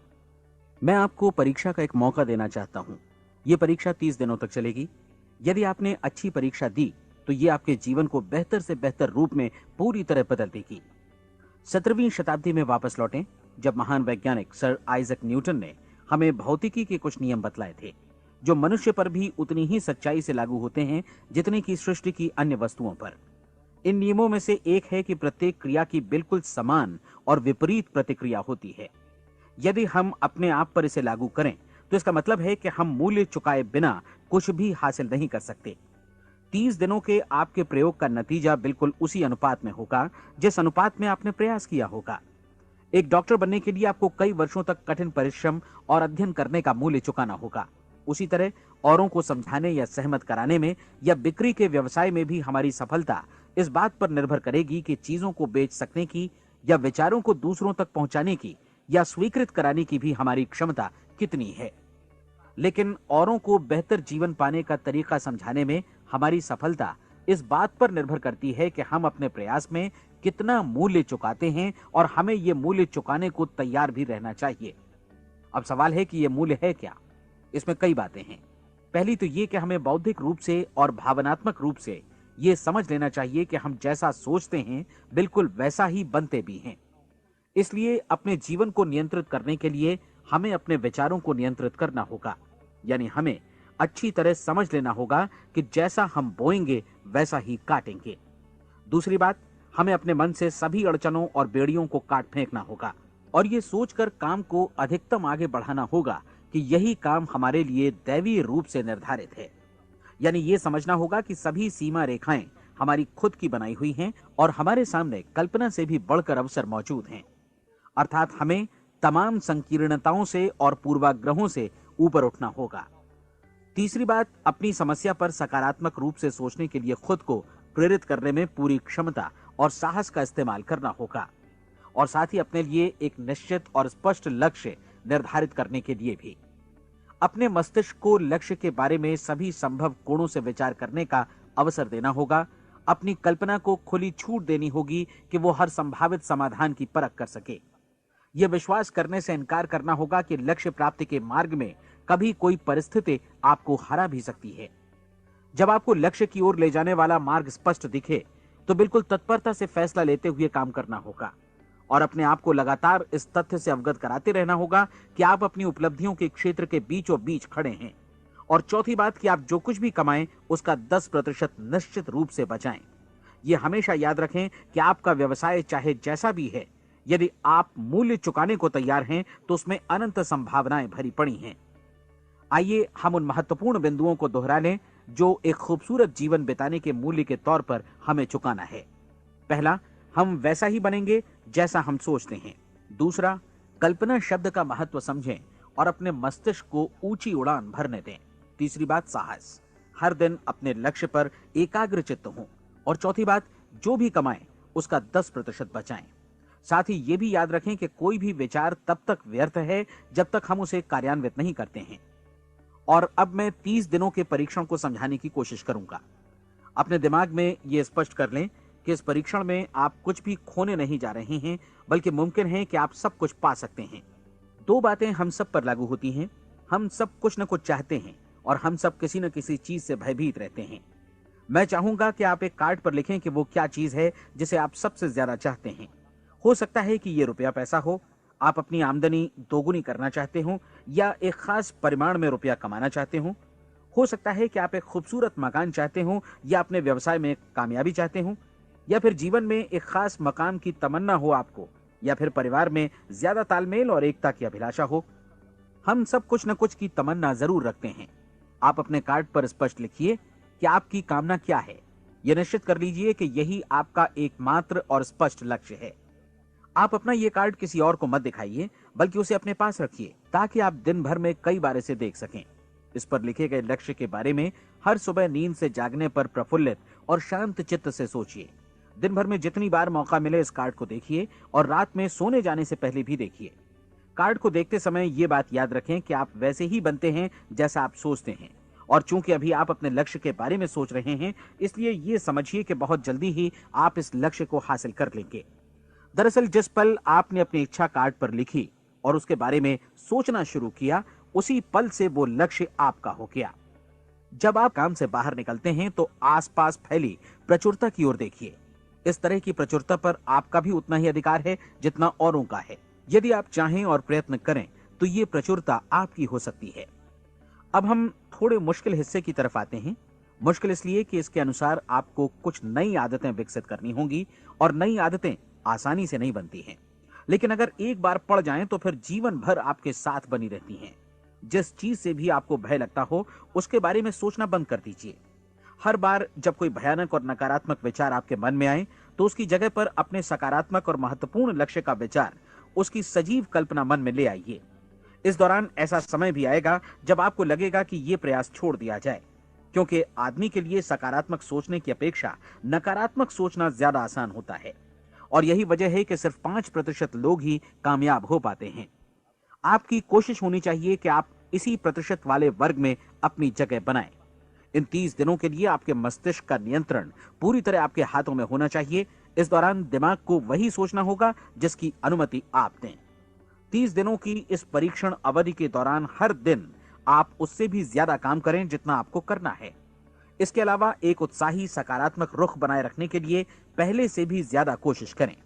मैं आपको परीक्षा का एक मौका देना चाहता हूं। यह परीक्षा 30 दिनों तक चलेगी। यदि आपने अच्छी परीक्षा दी तो यह आपके जीवन को बेहतर से बेहतर रूप में पूरी तरह बदल देगी। 17वीं शताब्दी में वापस लौटें, जब महान वैज्ञानिक सर आइजक न्यूटन ने हमें भौतिकी के कुछ नियम बतलाए थे, जो मनुष्य पर भी उतनी ही सच्चाई से लागू होते हैं जितने की सृष्टि की अन्य वस्तुओं पर। इन नियमों में से एक है कि प्रत्येक क्रिया की बिल्कुल समान और विपरीत प्रतिक्रिया होती है। यदि हम अपने आप पर इसे लागू करें तो इसका मतलब है कि हम मूल्य चुकाए बिना कुछ भी हासिल नहीं कर सकते। 30 दिनों के आपके प्रयोग का नतीजा बिल्कुल उसी अनुपात में होगा जिस अनुपात में आपने प्रयास किया होगा। एक डॉक्टर बनने के लिए आपको कई वर्षों तक कठिन परिश्रम और अध्ययन करने का मूल्य चुकाना होगा। उसी तरह औरों को समझाने या सहमत कराने में या बिक्री के व्यवसाय में भी हमारी सफलता इस बात पर निर्भर करेगी कि चीजों को बेच सकने की या विचारों को दूसरों तक पहुंचाने की या स्वीकृत कराने की भी हमारी क्षमता कितनी है। लेकिन औरों को बेहतर जीवन पाने का तरीका समझाने में हमारी सफलता इस बात पर निर्भर करती है कि हम अपने प्रयास में कितना मूल्य चुकाते हैं और हमें यह मूल्य चुकाने को तैयार भी रहना चाहिए। अब सवाल है कि यह मूल्य है क्या? इसमें कई बातें हैं। पहली तो यह कि हमें बौद्धिक रूप से और भावनात्मक रूप से यह समझ लेना चाहिए कि हम जैसा सोचते हैं बिल्कुल वैसा ही बनते भी हैं। इसलिए अपने जीवन को नियंत्रित करने के लिए हमें अपने विचारों को नियंत्रित करना होगा। यानी हमें अच्छी तरह समझ लेना होगा कि जैसा हम बोएंगे वैसा ही काटेंगे। दूसरी बात, हमें अपने मन से सभी अड़चनों और बेड़ियों को काट फेंकना होगा और ये सोचकर काम को अधिकतम आगे बढ़ाना होगा कि यही काम हमारे लिए दैवीय रूप से निर्धारित है। यानी ये समझना होगा कि सभी सीमा रेखाएं हमारी खुद की बनाई हुई हैं और हमारे सामने कल्पना से भी बढ़कर अवसर मौजूद हैं। अर्थात हमें तमाम संकीर्णताओं से और पूर्वाग्रहों से ऊपर उठना होगा। तीसरी बात, अपनी समस्या पर सकारात्मक रूप से सोचने के लिए खुद को प्रेरित करने में पूरी क्षमता और साहस का इस्तेमाल करना होगा और साथ ही अपने लिए एक निश्चित और स्पष्ट लक्ष्य निर्धारित करने के लिए भी। अपने मस्तिष्क को लक्ष्य के बारे में सभी संभव कोणों से विचार करने का अवसर देना होगा। अपनी कल्पना को खुली छूट देनी होगी कि वो हर संभावित समाधान की परख कर सके। यह विश्वास करने से इनकार करना होगा कि लक्ष्य प्राप्ति के मार्ग में कभी कोई परिस्थिति आपको हरा भी सकती है। जब आपको लक्ष्य की ओर ले जाने वाला मार्ग स्पष्ट दिखे, तो बिल्कुल तत्परता से फैसला लेते हुए काम करना होगा और अपने आप को लगातार इस तथ्य से अवगत कराते रहना होगा कि आप अपनी उपलब्धियों के क्षेत्र के बीचों बीच खड़े हैं। और चौथी बात कि आप जो कुछ भी कमाएं उसका 10% निश्चित रूप से बचाएं। यह हमेशा याद रखें कि आपका व्यवसाय चाहे जैसा भी है, यदि आप मूल्य चुकाने को तैयार हैं तो उसमें अनंत संभावनाएं भरी पड़ी हैं। आइए हम उन महत्वपूर्ण बिंदुओं को दोहरा लें जो एक खूबसूरत जीवन बिताने के मूल्य के तौर पर हमें चुकाना है। पहला, हम वैसा ही बनेंगे जैसा हम सोचते हैं। दूसरा, कल्पना शब्द का महत्व समझें और अपने मस्तिष्क को ऊंची उड़ान भरने दें। तीसरी बात, साहस, हर दिन अपने लक्ष्य पर एकाग्र चित्त हों। और चौथी बात, जो भी कमाएं उसका 10% बचाएं। साथ ही ये भी याद रखें कि कोई भी विचार तब तक व्यर्थ है जब तक हम उसे कार्यान्वित नहीं करते हैं। और अब मैं 30 दिनों के परीक्षण को समझाने की कोशिश करूंगा। अपने दिमाग में यह स्पष्ट कर लें कि इस परीक्षण में आप कुछ भी खोने नहीं जा रहे हैं, बल्कि मुमकिन है कि आप सब कुछ पा सकते हैं। दो बातें हम सब पर लागू होती हैं। हम सब कुछ न कुछ चाहते हैं और हम सब किसी न किसी चीज से भयभीत रहते हैं। मैं चाहूंगा कि आप एक कार्ड पर लिखें कि वो क्या चीज है जिसे आप सबसे ज्यादा चाहते हैं। हो सकता है कि ये रुपया पैसा हो, आप अपनी आमदनी दोगुनी करना चाहते हो, या एक खास परिमाण में रुपया कमाना चाहते हो सकता है कि आप एक खूबसूरत मकान चाहते हो, या अपने व्यवसाय में कामयाबी चाहते हो, या फिर जीवन में एक खास मकाम की तमन्ना हो आपको, या फिर परिवार में ज्यादा तालमेल और एकता की अभिलाषा हो। हम सब कुछ न कुछ की तमन्ना जरूर रखते हैं। आप अपने कार्ड पर स्पष्ट लिखिए कि आपकी कामना क्या है। यह निश्चित कर लीजिए कि यही आपका एकमात्र और स्पष्ट लक्ष्य है। आप अपना ये कार्ड किसी और को मत दिखाइए, बल्कि उसे अपने पास रखिए ताकि आप दिन भर में कई बार इसे देख सकें। इस पर लिखे गए लक्ष्य के बारे में हर सुबह नींद से जागने पर प्रफुल्लित और शांत चित्त से सोचिए। दिन भर में जितनी बार मौका मिले इस कार्ड को देखिए और रात में सोने जाने से पहले भी देखिए। कार्ड को देखते समय ये बात याद रखें कि आप वैसे ही बनते हैं जैसा आप सोचते हैं। और चूंकि अभी आप अपने लक्ष्य के बारे में सोच रहे हैं, इसलिए ये समझिए कि बहुत जल्दी ही आप इस लक्ष्य को हासिल कर लेंगे। दरअसल जिस पल आपने अपनी इच्छा कार्ड पर लिखी और उसके बारे में सोचना शुरू किया, उसी पल से वो लक्ष्य आपका हो गया। जब आप काम से बाहर निकलते हैं तो आसपास फैली प्रचुरता की ओर देखिए। इस तरह की प्रचुरता पर आपका भी उतना ही अधिकार है जितना औरों का है। यदि आप चाहें और प्रयत्न करें तो ये प्रचुरता आपकी हो सकती है। अब हम थोड़े मुश्किल हिस्से की तरफ आते हैं। मुश्किल इसलिए कि इसके अनुसार आपको कुछ नई आदतें विकसित करनी होंगी, और नई आदतें आसानी से नहीं बनती हैं, लेकिन अगर एक बार पड़ जाएं तो फिर जीवन भर आपके साथ बनी रहती हैं। जिस चीज से भी आपको भय लगता हो उसके बारे में सोचना बंद कर दीजिए। हर बार जब कोई भयानक और नकारात्मक विचार आपके मन में आए तो उसकी जगह पर अपने सकारात्मक और महत्वपूर्ण लक्ष्य का विचार, उसकी सजीव कल्पना मन में ले आइए। इस दौरान ऐसा समय भी आएगा जब आपको लगेगा कि यह प्रयास छोड़ दिया जाए, क्योंकि आदमी के लिए सकारात्मक सोचने की अपेक्षा नकारात्मक सोचना ज्यादा आसान होता है। और यही वजह है कि सिर्फ 5% लोग ही कामयाब हो पाते हैं। आपकी कोशिश होनी चाहिए कि आप इसी प्रतिशत वाले वर्ग में अपनी जगह बनाएं। इन 30 दिनों के लिए आपके मस्तिष्क का नियंत्रण पूरी तरह आपके हाथों में होना चाहिए। इस दौरान दिमाग को वही सोचना होगा जिसकी अनुमति आप दें। 30 दिनों की इस परीक्षण अवधि के दौरान हर दिन आप उससे भी ज्यादा काम करें जितना आपको करना है। इसके अलावा एक उत्साही सकारात्मक रुख बनाए रखने के लिए पहले से भी ज्यादा कोशिश करें।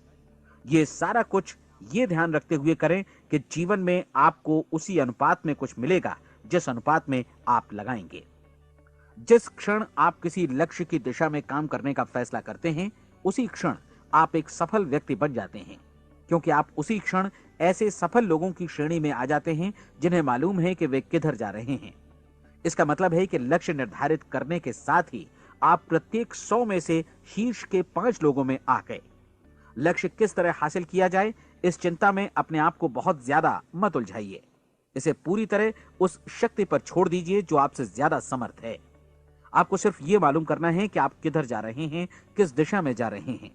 ये सारा कुछ ये ध्यान रखते हुए करें कि जीवन में आपको उसी अनुपात में कुछ मिलेगा जिस अनुपात में आप लगाएंगे। जिस क्षण आप किसी लक्ष्य की दिशा में काम करने का फैसला करते हैं, उसी क्षण आप एक सफल व्यक्ति बन जाते हैं, क्योंकि आप उसी क्षण ऐसे सफल लोगों की श्रेणी में आ जाते हैं जिन्हें मालूम है कि वे किधर जा रहे हैं। इसका मतलब है कि लक्ष्य निर्धारित करने के साथ ही आप प्रत्येक 100 में से शीर्ष के 5 लोगों में आ गए। लक्ष्य किस तरह हासिल किया जाए, इस चिंता में अपने आप को बहुत ज्यादा मत उलझाइए। इसे पूरी तरह उस शक्ति पर छोड़ दीजिए जो आपसे ज्यादा समर्थ है। आपको सिर्फ ये मालूम करना है कि आप किधर जा रहे हैं, किस दिशा में जा रहे हैं।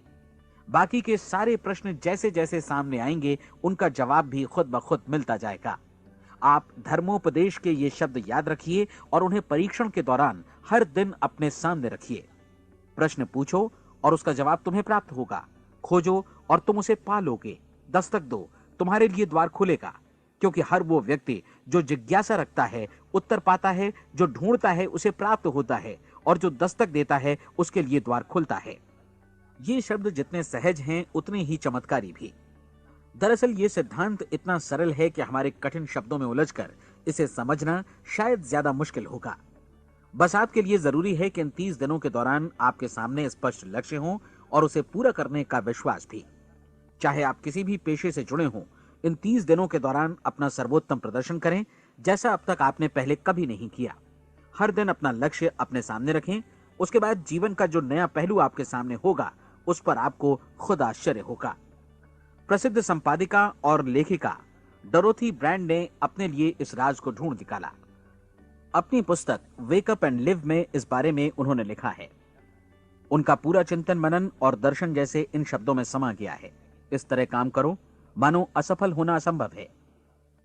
बाकी के सारे प्रश्न जैसे जैसे सामने आएंगे उनका जवाब भी खुद ब खुद मिलता जाएगा। आप धर्मोपदेश के ये शब्द याद रखिए और उन्हें परीक्षण के दौरान हर दिन अपने सामने रखिए। प्रश्न पूछो और उसका जवाब तुम्हें प्राप्त होगा। खोजो और तुम उसे पा लोगे। दस्तक दो, तुम्हारे लिए द्वार खुलेगा, क्योंकि हर वो व्यक्ति जो जिज्ञासा रखता है उत्तर पाता है, जो ढूंढता है उसे प्राप्त होता है, और जो दस्तक देता है उसके लिए द्वार खुलता है। ये शब्द जितने सहज हैं उतने ही चमत्कारी भी। दरअसल ये सिद्धांत इतना सरल है कि हमारे कठिन शब्दों में उलझकर इसे समझना शायद ज्यादा मुश्किल होगा। बस आपके लिए जरूरी है कि इन 30 दिनों के दौरान आपके सामने स्पष्ट लक्ष्य हो और उसे पूरा करने का विश्वास भी। चाहे आप किसी भी पेशे से जुड़े हों, इन 30 दिनों के दौरान अपना सर्वोत्तम प्रदर्शन करें, जैसा अब तक आपने पहले कभी नहीं किया। हर दिन अपना लक्ष्य अपने सामने रखें। उसके बाद जीवन का जो नया पहलू आपके सामने होगा उस पर आपको खुद आश्चर्य होगा। प्रसिद्ध संपादिका और लेखिका डोरोथी ब्रैंड ने अपने लिए इस राज को ढूंढ निकाला। अपनी पुस्तक वेक अप एंड लिव में इस बारे में उन्होंने लिखा है। उनका पूरा चिंतन मनन और दर्शन जैसे इन शब्दों में समा गया है। इस तरह काम करो मानो असफल होना असंभव है।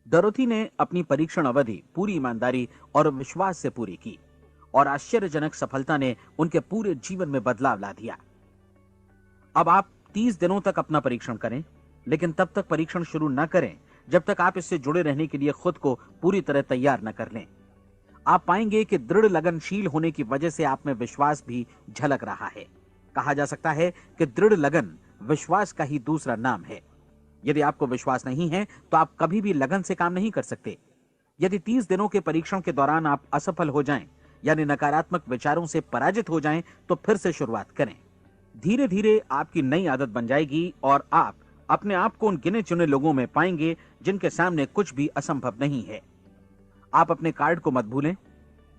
डोरोथी ने अपनी परीक्षण अवधि पूरी ईमानदारी और विश्वास से पूरी की, और आश्चर्यजनक सफलता ने उनके पूरे जीवन में बदलाव ला दिया। अब आप 30 दिनों तक अपना परीक्षण करें, लेकिन तब तक परीक्षण शुरू न करें जब तक आप इससे जुड़े रहने के लिए खुद को पूरी तरह तैयार न कर लें। आप पाएंगे कि दृढ़ लगनशील होने की वजह से आप में विश्वास भी झलक रहा है। कहा जा सकता है कि दृढ़ लगन विश्वास का ही दूसरा नाम है। यदि आपको विश्वास नहीं है तो आप कभी भी लगन से काम नहीं कर सकते। यदि 30 दिनों के परीक्षण के दौरान आप असफल हो जाएं, यानी नकारात्मक विचारों से पराजित हो जाएं, तो फिर से शुरुआत करें। धीरे धीरे आपकी नई आदत बन जाएगी और आप अपने आप को उन गिने चुने लोगों में पाएंगे जिनके सामने कुछ भी असंभव नहीं है। आप अपने कार्ड को मत भूलें।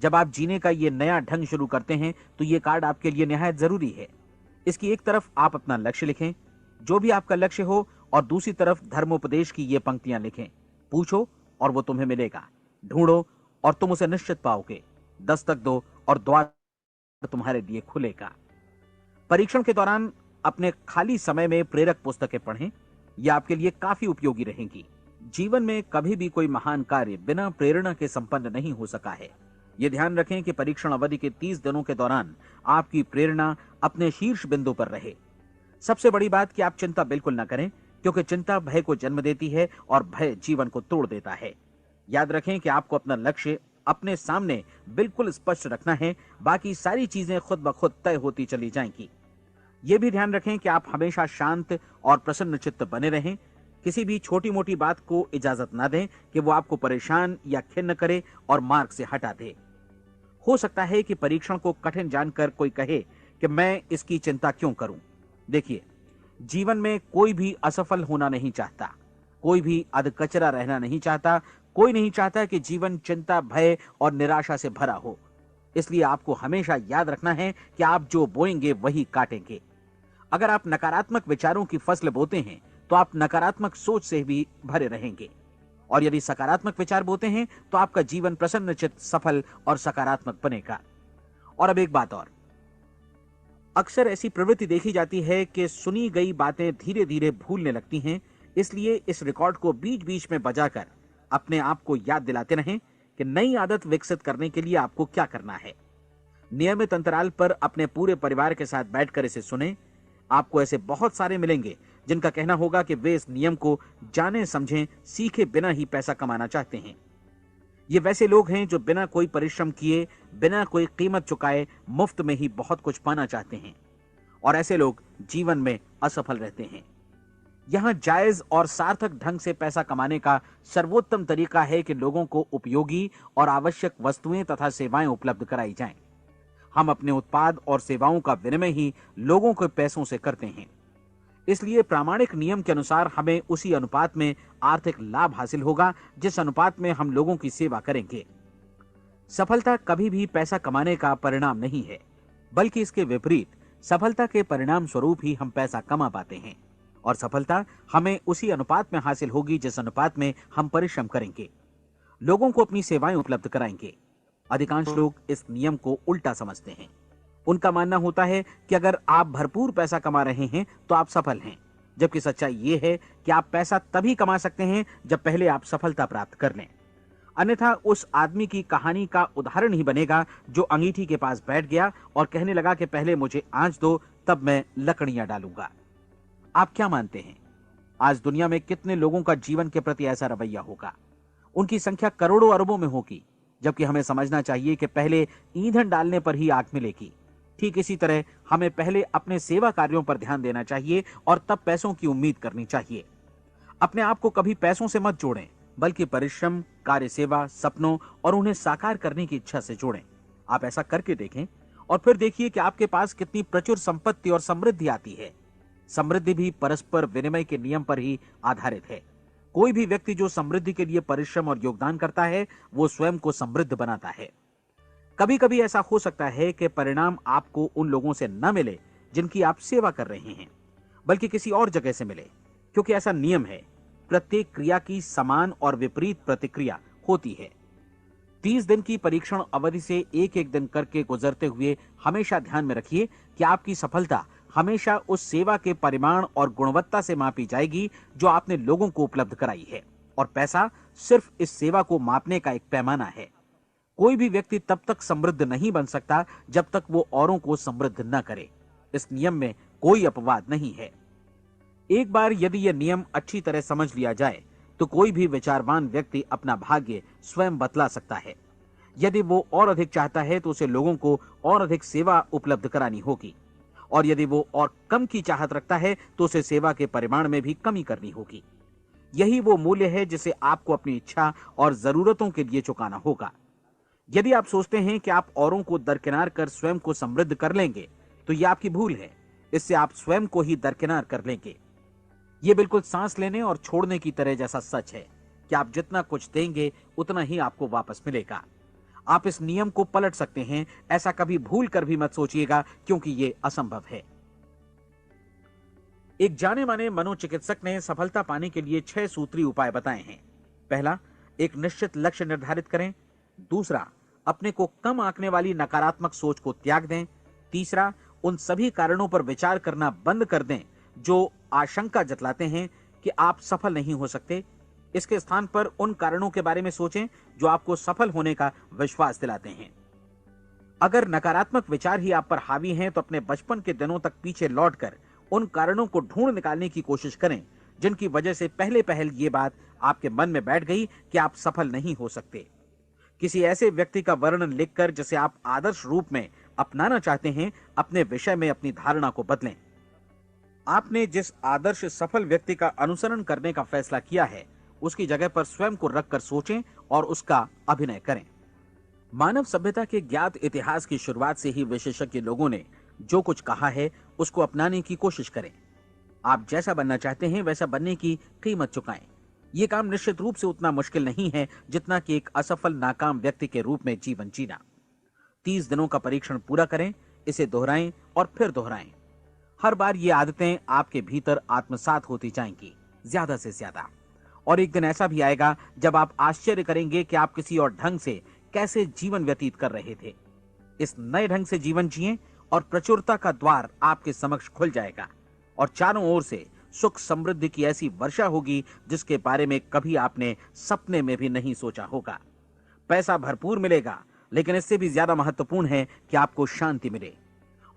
जब आप जीने का ये नया ढंग शुरू करते हैं तो ये कार्ड आपके लिए निहायत जरूरी है। इसकी एक तरफ आप अपना लक्ष्य लिखें, जो भी आपका लक्ष्य हो, और दूसरी तरफ धर्मोपदेश की ये पंक्तियां लिखें। पूछो और वो तुम्हें मिलेगा, ढूंढो और तुम उसे निश्चित पाओगे, दस्तक दो और द्वार तुम्हारे लिए खुलेगा। परीक्षण के दौरान अपने खाली समय में प्रेरक पुस्तकें पढ़ें। ये आपके लिए काफी उपयोगी रहेंगी। जीवन में कभी भी कोई महान कार्य बिना प्रेरणा के संपन्न नहीं हो सका है। ये ध्यान रखें कि परीक्षण अवधि के 30 दिनों के दौरान आपकी प्रेरणा अपने शीर्ष बिंदु पर रहे। सबसे बड़ी बात कि आप चिंता बिल्कुल ना करें, क्योंकि चिंता भय को जन्म देती है और भय जीवन को तोड़ देता है। याद रखें कि आपको अपना लक्ष्य अपने सामने बिल्कुल स्पष्ट रखना है, बाकी सारी चीजें खुद ब खुद तय होती चली जाएंगी। यह भी ध्यान रखें कि आप हमेशा शांत और प्रसन्न चित्त बने रहें। किसी भी छोटी मोटी बात को इजाजत ना दें कि वो आपको परेशान या खिन्न करे और मार्ग से हटा दे। हो सकता है कि परीक्षण को कठिन जानकर कोई कहे कि मैं इसकी चिंता क्यों करूं। देखिए, जीवन में कोई भी असफल होना नहीं चाहता, कोई भी अधकचरा रहना नहीं चाहता, कोई नहीं चाहता कि जीवन चिंता, भय और निराशा से भरा हो। इसलिए आपको हमेशा याद रखना है कि आप जो बोएंगे वही काटेंगे। अगर आप नकारात्मक विचारों की फसल बोते हैं तो आप नकारात्मक सोच से भी भरे रहेंगे, और यदि सकारात्मक विचार बोते हैं तो आपका जीवन प्रसन्नचित्त, सफल और सकारात्मक बनेगा। और अब एक बात और, अक्सर ऐसी प्रवृत्ति देखी जाती है कि सुनी गई बातें धीरे धीरे भूलने लगती हैं। इसलिए इस रिकॉर्ड को बीच बीच में बजाकर अपने आप को याद दिलाते रहें कि नई आदत विकसित करने के लिए आपको क्या करना है। नियमित अंतराल पर अपने पूरे परिवार के साथ बैठकर इसे सुनें। आपको ऐसे बहुत सारे मिलेंगे जिनका कहना होगा कि वे इस नियम को जाने समझें सीखे बिना ही पैसा कमाना चाहते हैं। ये वैसे लोग हैं जो बिना कोई परिश्रम किए, बिना कोई कीमत चुकाए मुफ्त में ही बहुत कुछ पाना चाहते हैं, और ऐसे लोग जीवन में असफल रहते हैं। यहां जायज और सार्थक ढंग से पैसा कमाने का सर्वोत्तम तरीका है कि लोगों को उपयोगी और आवश्यक वस्तुएं तथा सेवाएं उपलब्ध कराई जाएं। हम अपने उत्पाद और सेवाओं का विनिमय ही लोगों के पैसों से करते हैं। इसलिए प्रामाणिक नियम के अनुसार हमें उसी अनुपात में आर्थिक लाभ हासिल होगा जिस अनुपात में हम लोगों की सेवा करेंगे। सफलता कभी भी पैसा कमाने का परिणाम नहीं है, बल्कि इसके विपरीत सफलता के परिणाम स्वरूप ही हम पैसा कमा पाते हैं, और सफलता हमें उसी अनुपात में हासिल होगी जिस अनुपात में हम परिश्रम करेंगे, लोगों को अपनी सेवाएं उपलब्ध कराएंगे। अधिकांश लोग इस नियम को उल्टा समझते हैं। उनका मानना होता है कि अगर आप भरपूर पैसा कमा रहे हैं तो आप सफल हैं, जबकि सच्चाई यह है कि आप पैसा तभी कमा सकते हैं जब पहले आप सफलता प्राप्त कर लें। अन्यथा उस आदमी की कहानी का उदाहरण ही बनेगा जो अंगीठी के पास बैठ गया और कहने लगा कि पहले मुझे आंच दो, तब मैं लकड़ियां डालूंगा। आप क्या मानते हैं? आज दुनिया में कितने लोगों का जीवन के प्रति ऐसा रवैया होगा? उनकी संख्या करोड़ों अरबों में होगी। जबकि हमें समझना चाहिए कि पहले ईंधन डालने पर ही आग मिलेगी। ठीक इसी तरह हमें पहले अपने सेवा कार्यों पर ध्यान देना चाहिए और तब पैसों की उम्मीद करनी चाहिए। अपने आप को कभी पैसों से मत जोड़ें, बल्कि परिश्रम, कार्य सेवा, सपनों और उन्हें साकार करने की इच्छा से जोड़ें। आप ऐसा करके देखें और फिर देखिए कि आपके पास कितनी प्रचुर संपत्ति और समृद्धि आती है। समृद्धि भी परस्पर विनिमय के नियम पर ही आधारित है। कोई भी व्यक्ति जो समृद्धि के लिए परिश्रम और योगदान करता है, वो स्वयं को समृद्ध बनाता है। कभी कभी ऐसा हो सकता है कि परिणाम आपको उन लोगों से न मिले जिनकी आप सेवा कर रहे हैं, बल्कि किसी और जगह से मिले, क्योंकि ऐसा नियम है। प्रत्येक क्रिया की समान और विपरीत प्रतिक्रिया होती है। 30 दिन की परीक्षण अवधि से एक एक दिन करके गुजरते हुए हमेशा ध्यान में रखिए कि आपकी सफलता हमेशा उस सेवा के परिमाण और गुणवत्ता से मापी जाएगी जो आपने लोगों को उपलब्ध कराई है, और पैसा सिर्फ इस सेवा को मापने का एक पैमाना है। कोई भी व्यक्ति तब तक समृद्ध नहीं बन सकता जब तक वो औरों को समृद्ध न करे। इस नियम में कोई अपवाद नहीं है। एक बार यदि यह नियम अच्छी तरह समझ लिया जाए तो कोई भी विचारवान व्यक्ति अपना भाग्य स्वयं बतला सकता है। यदि वो और अधिक चाहता है तो उसे लोगों को और अधिक सेवा उपलब्ध करानी होगी, और यदि वो और कम की चाहत रखता है तो उसे सेवा के परिमाण में भी कमी करनी होगी। यही वो मूल्य है जिसे आपको अपनी इच्छा और जरूरतों के लिए चुकाना होगा। यदि आप सोचते हैं कि आप औरों को दरकिनार कर स्वयं को समृद्ध कर लेंगे, तो यह आपकी भूल है। इससे आप स्वयं को ही दरकिनार कर लेंगे। यह बिल्कुल सांस लेने और छोड़ने की तरह जैसा सच है कि आप जितना कुछ देंगे उतना ही आपको वापस मिलेगा। आप इस नियम को पलट सकते हैं, ऐसा कभी भूल कर भी मत सोचिएगा, क्योंकि यह असंभव है। एक जाने माने मनोचिकित्सक ने सफलता पाने के लिए 6 सूत्री उपाय बताए हैं। पहला, एक निश्चित लक्ष्य निर्धारित करें। दूसरा, अपने को कम आंकने वाली नकारात्मक सोच को त्याग दें। तीसरा, उन सभी कारणों पर विचार करना बंद कर दें जो आशंका जतलाते हैं कि आप सफल नहीं हो सकते। इसके स्थान पर उन कारणों के बारे में सोचें जो आपको सफल होने का विश्वास दिलाते हैं। अगर नकारात्मक विचार ही आप पर हावी हैं तो अपने बचपन के दिनों तक पीछे लौटकर उन कारणों को ढूंढ निकालने की कोशिश करें जिनकी वजह से पहले पहल ये बात आपके मन में बैठ गई कि आप सफल नहीं हो सकते। किसी ऐसे व्यक्ति का वर्णन लिखकर जिसे आप आदर्श रूप में अपनाना चाहते हैं, अपने विषय में अपनी धारणा को बदलें। आपने जिस आदर्श सफल व्यक्ति का अनुसरण करने का फैसला किया है, उसकी जगह पर स्वयं को रखकर सोचें और उसका अभिनय करें। मानव सभ्यता के ज्ञात इतिहास की शुरुआत से ही विशेषज्ञ लोगों ने जो कुछ कहा है उसको अपनाने की कोशिश करें। आप जैसा बनना चाहते हैं वैसा बनने की कीमत चुकाएं। यह काम निश्चित रूप से उतना मुश्किल नहीं है जितना कि एक असफल नाकाम व्यक्ति के रूप में जीवन जीना। 30 दिनों का परीक्षण पूरा करें, इसे दोहराएं और फिर दोहराएं। हर बार ये आदतें आपके भीतर आत्मसात होती जाएंगी, ज्यादा से ज्यादा। और एक दिन ऐसा भी आएगा जब आप आश्चर्य करेंगे कि आप किसी और ढंग से कैसे जीवन व्यतीत कर रहे थे। इस नए ढंग से जीवन जिएं और प्रचुरता का द्वार आपके समक्ष खुल जाएगा और चारों ओर से सुख समृद्धि की ऐसी वर्षा होगी जिसके बारे में कभी आपने सपने में भी नहीं सोचा होगा। पैसा भरपूर मिलेगा, लेकिन इससे भी ज्यादा महत्वपूर्ण है कि आपको शांति मिले।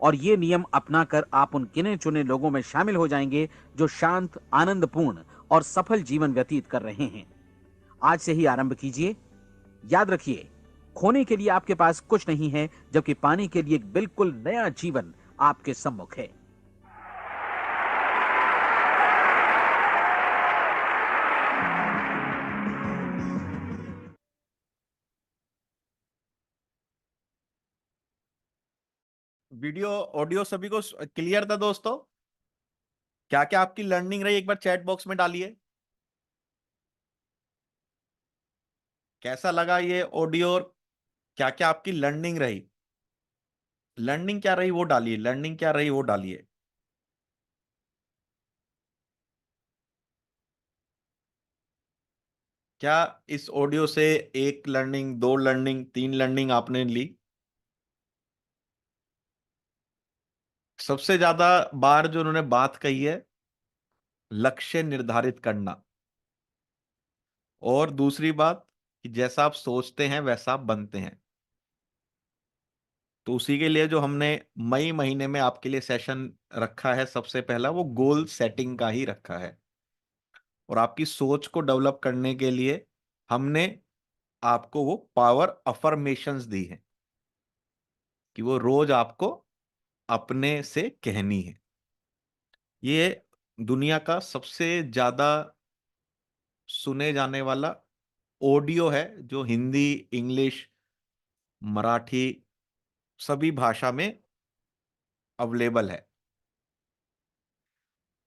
और ये नियम अपनाकर आप उन गिने चुने लोगों में शामिल हो जाएंगे जो शांत, आनंदपूर्ण और सफल जीवन व्यतीत कर रहे हैं। आज से ही आरंभ कीजिए। याद रखिए, खोने के लिए आपके पास कुछ नहीं है, जबकि पाने के लिए एक बिल्कुल नया जीवन आपके सम्मुख है। वीडियो ऑडियो सभी को क्लियर था दोस्तों? क्या क्या आपकी लर्निंग रही, एक बार चैट बॉक्स में डालिए। कैसा लगा ये ऑडियो और क्या क्या आपकी लर्निंग रही? लर्निंग क्या रही वो डालिए, लर्निंग क्या रही वो डालिए। क्या इस ऑडियो से एक लर्निंग, 2 लर्निंग, 3 लर्निंग आपने ली? सबसे ज्यादा बार जो उन्होंने बात कही है, लक्ष्य निर्धारित करना। और दूसरी बात कि जैसा आप सोचते हैं वैसा आप बनते हैं। तो उसी के लिए जो हमने मई महीने में आपके लिए सेशन रखा है, सबसे पहला वो गोल सेटिंग का ही रखा है। और आपकी सोच को डेवलप करने के लिए हमने आपको वो पावर अफर्मेशंस दी है कि वो रोज आपको अपने से कहनी है। ये दुनिया का सबसे ज्यादा सुने जाने वाला ऑडियो है जो हिंदी, इंग्लिश, मराठी सभी भाषा में अवेलेबल है।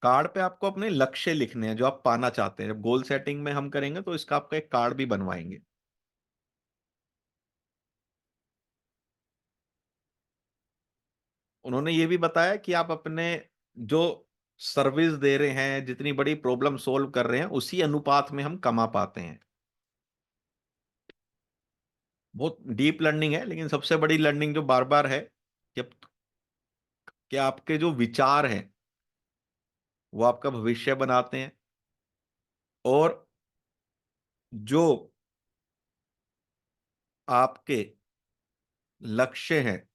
कार्ड पे आपको अपने लक्ष्य लिखने हैं जो आप पाना चाहते हैं। जब गोल सेटिंग में हम करेंगे तो इसका आपका एक कार्ड भी बनवाएंगे। उन्होंने ये भी बताया कि आप अपने जो सर्विस दे रहे हैं, जितनी बड़ी प्रॉब्लम सोल्व कर रहे हैं, उसी अनुपात में हम कमा पाते हैं। बहुत डीप लर्निंग है, लेकिन सबसे बड़ी लर्निंग जो बार बार है कि आपके जो विचार हैं वो आपका भविष्य बनाते हैं, और जो आपके लक्ष्य हैं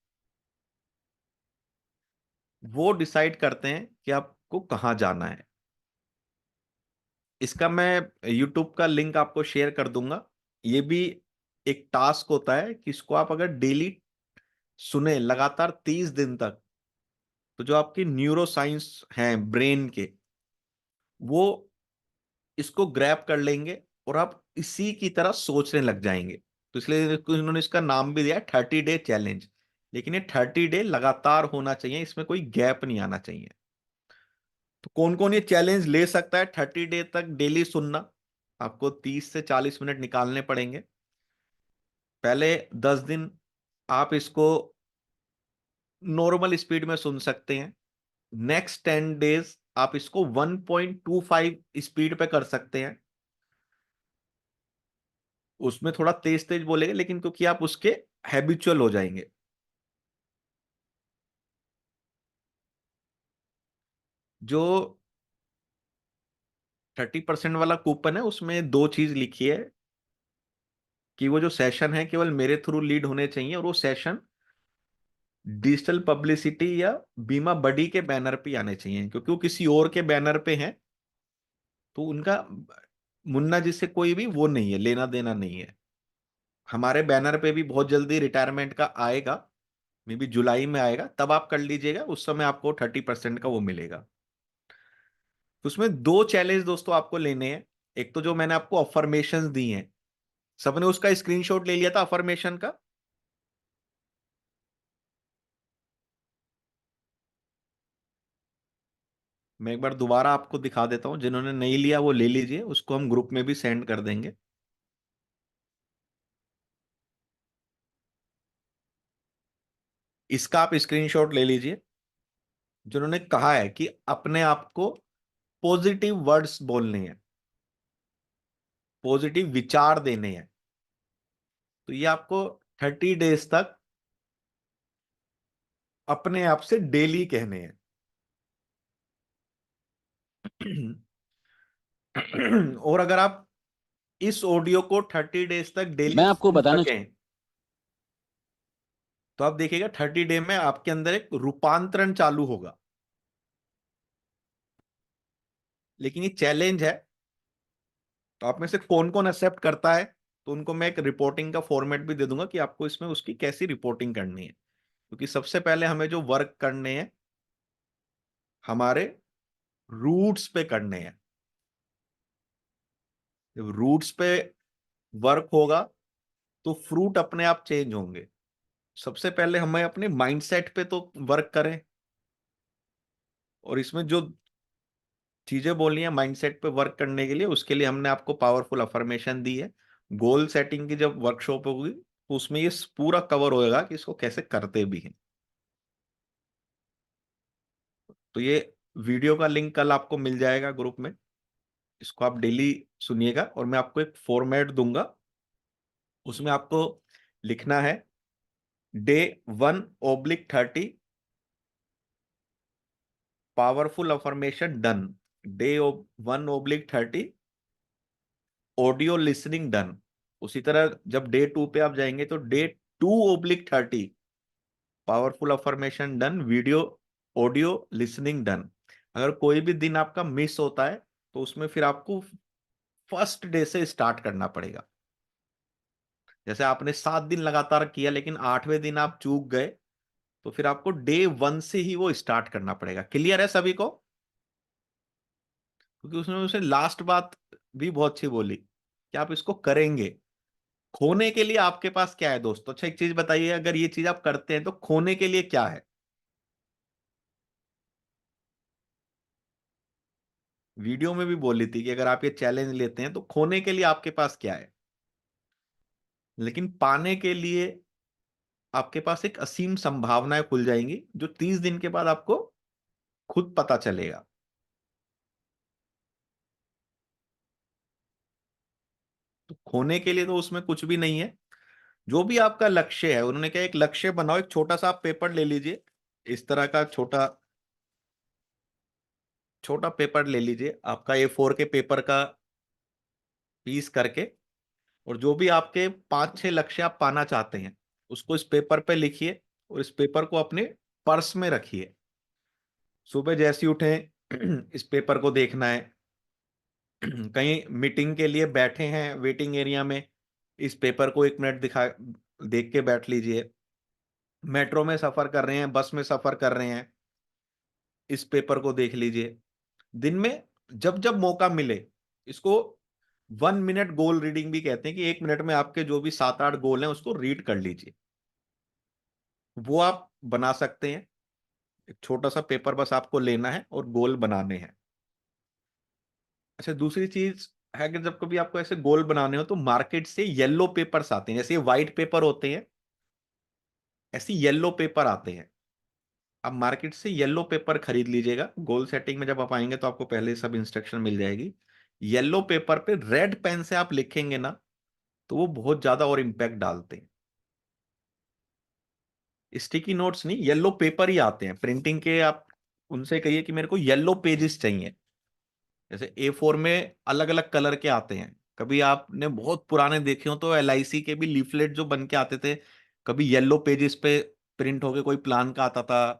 वो डिसाइड करते हैं कि आपको कहाँ जाना है। इसका मैं यूट्यूब का लिंक आपको शेयर कर दूंगा। ये भी एक टास्क होता है कि इसको आप अगर डेली सुने लगातार 30 दिन तक, तो जो आपकी न्यूरो साइंस हैं ब्रेन के, वो इसको ग्रैब कर लेंगे और आप इसी की तरह सोचने लग जाएंगे। तो इसलिए इन्होंने इसका नाम भी दिया 30 डे चैलेंज। लेकिन ये 30 डे लगातार होना चाहिए, इसमें कोई गैप नहीं आना चाहिए। तो कौन कौन ये चैलेंज ले सकता है 30 डे तक डेली सुनना? आपको 30 से 40 मिनट निकालने पड़ेंगे। पहले 10 दिन आप इसको नॉर्मल स्पीड में सुन सकते हैं। नेक्स्ट 10 डेज आप इसको 1.25 स्पीड पे कर सकते हैं। उसमें थोड़ा तेज तेज बोलेंगे, लेकिन क्योंकि आप उसके हैबिचुअल हो जाएंगे। जो 30% वाला कूपन है उसमें दो चीज लिखी है कि वो जो सेशन है केवल मेरे थ्रू लीड होने चाहिए, और वो सेशन डिजिटल पब्लिसिटी या बीमा बडी के बैनर पे आने चाहिए, क्योंकि वो किसी और के बैनर पे हैं। तो उनका मुन्ना जी से कोई भी वो नहीं है, लेना देना नहीं है। हमारे बैनर पे भी बहुत जल्दी रिटायरमेंट का आएगा, मे बी जुलाई में आएगा, तब आप कर लीजिएगा। उस समय आपको 30% का वो मिलेगा। तो उसमें दो चैलेंज दोस्तों आपको लेने हैं। एक तो जो मैंने आपको अफर्मेशन दी हैं, सबने उसका स्क्रीनशॉट ले लिया था अफर्मेशन का? मैं एक बार दोबारा आपको दिखा देता हूं, जिन्होंने नहीं लिया वो ले लीजिए, उसको हम ग्रुप में भी सेंड कर देंगे। इसका आप स्क्रीनशॉट ले लीजिए। जिन्होंने कहा है कि अपने आप को पॉजिटिव वर्ड्स बोलने हैं, पॉजिटिव विचार देने हैं, तो ये आपको 30 डेज तक अपने आप से डेली कहने हैं। और अगर आप इस ऑडियो को 30 डेज तक मैं डेली आपको सुन बताना सकें, तो आप देखिएगा 30 डे में आपके अंदर एक रूपांतरण चालू होगा। लेकिन ये चैलेंज है, तो आप में से कौन कौन एक्सेप्ट करता है, तो उनको मैं एक रिपोर्टिंग का फॉर्मेट भी दे दूंगा कि आपको इसमें उसकी कैसी रिपोर्टिंग करनी है। क्योंकि सबसे पहले हमें जो वर्क करने हैं हमारे रूट्स पे करने हैं। जब रूट्स पे वर्क होगा तो फ्रूट अपने आप चेंज होंगे। सबसे पहले हमें अपने माइंडसेट पे तो वर्क करें, और इसमें जो चीजें बोलनी है माइंडसेट पे वर्क करने के लिए, उसके लिए हमने आपको पावरफुल अफर्मेशन दी है। गोल सेटिंग की जब वर्कशॉप होगी तो उसमें ये पूरा कवर होएगा कि इसको कैसे करते भी हैं। तो ये वीडियो का लिंक कल आपको मिल जाएगा ग्रुप में। इसको आप डेली सुनिएगा, और मैं आपको एक फॉर्मेट दूंगा, उसमें आपको लिखना है Day 1/30 powerful affirmation done, Day 1/30 audio listening done. उसी तरह जब Day 2 पे आप जाएंगे तो Day 2/30 powerful affirmation done, video audio listening done. अगर कोई भी दिन आपका मिस होता है तो उसमें फिर आपको फर्स्ट डे से स्टार्ट करना पड़ेगा। जैसे आपने 7 दिन लगातार किया लेकिन 8वें दिन आप चूक गए, तो फिर आपको डे 1 से ही वो स्टार्ट करना पड़ेगा। क्लियर है सभी को? क्योंकि उसने उसे लास्ट बात भी बहुत अच्छी बोली कि आप इसको करेंगे। खोने के लिए आपके पास क्या है दोस्तों? अच्छा एक चीज बताइए, अगर ये चीज आप करते हैं तो खोने के लिए क्या है? वीडियो में भी बोली थी कि अगर आप ये चैलेंज लेते हैं तो खोने के लिए आपके पास क्या है, लेकिन पाने के लिए आपके पास एक असीम संभावनाएं खुल जाएंगी जो 30 दिन के बाद आपको खुद पता चलेगा। तो खोने के लिए तो उसमें कुछ भी नहीं है। जो भी आपका लक्ष्य है, उन्होंने क्या, एक लक्ष्य बनाओ, एक छोटा सा आप पेपर ले लीजिए, इस तरह का छोटा छोटा पेपर ले लीजिए, आपका A4 के पेपर का पीस करके, और जो भी आपके 5-6 लक्ष्य आप पाना चाहते हैं उसको इस पेपर पे लिखिए और इस पेपर को अपने पर्स में रखिए। सुबह जैसे ही उठें इस पेपर को देखना है। कहीं मीटिंग के लिए बैठे हैं वेटिंग एरिया में, इस पेपर को 1 मिनट दिखा देख के बैठ लीजिए। मेट्रो में सफर कर रहे हैं, बस में सफर कर रहे हैं, इस पेपर को देख लीजिए। दिन में जब जब मौका मिले, इसको 1 मिनट गोल रीडिंग भी कहते हैं कि 1 मिनट में आपके जो भी 7-8 गोल हैं उसको रीड कर लीजिए। वो आप बना सकते हैं। एक छोटा सा पेपर बस आपको लेना है और गोल बनाने हैं। अच्छा दूसरी चीज है कि जब कभी आपको ऐसे गोल बनाने हो तो मार्केट से येलो पेपर्स आते हैं, जैसे व्हाइट पेपर होते हैं ऐसे येलो पेपर आते हैं। आप मार्केट से येलो पेपर खरीद लीजिएगा। गोल सेटिंग में जब आप आएंगे तो आपको पहले सब इंस्ट्रक्शन मिल जाएगी। येलो पेपर पे रेड पेन से आप लिखेंगे ना, तो वो बहुत ज्यादा और इम्पैक्ट डालते हैं। स्टिकी नोट्स नहीं, येलो पेपर ही आते हैं प्रिंटिंग के। आप उनसे कहिए कि मेरे को येलो पेजेस चाहिए। जैसे A4 में अलग अलग कलर के आते हैं। कभी आपने बहुत पुराने देखे हो तो LIC के भी लीफलेट जो बन के आते थे, कभी येलो पेजेस पे प्रिंट होके कोई प्लान का आता था,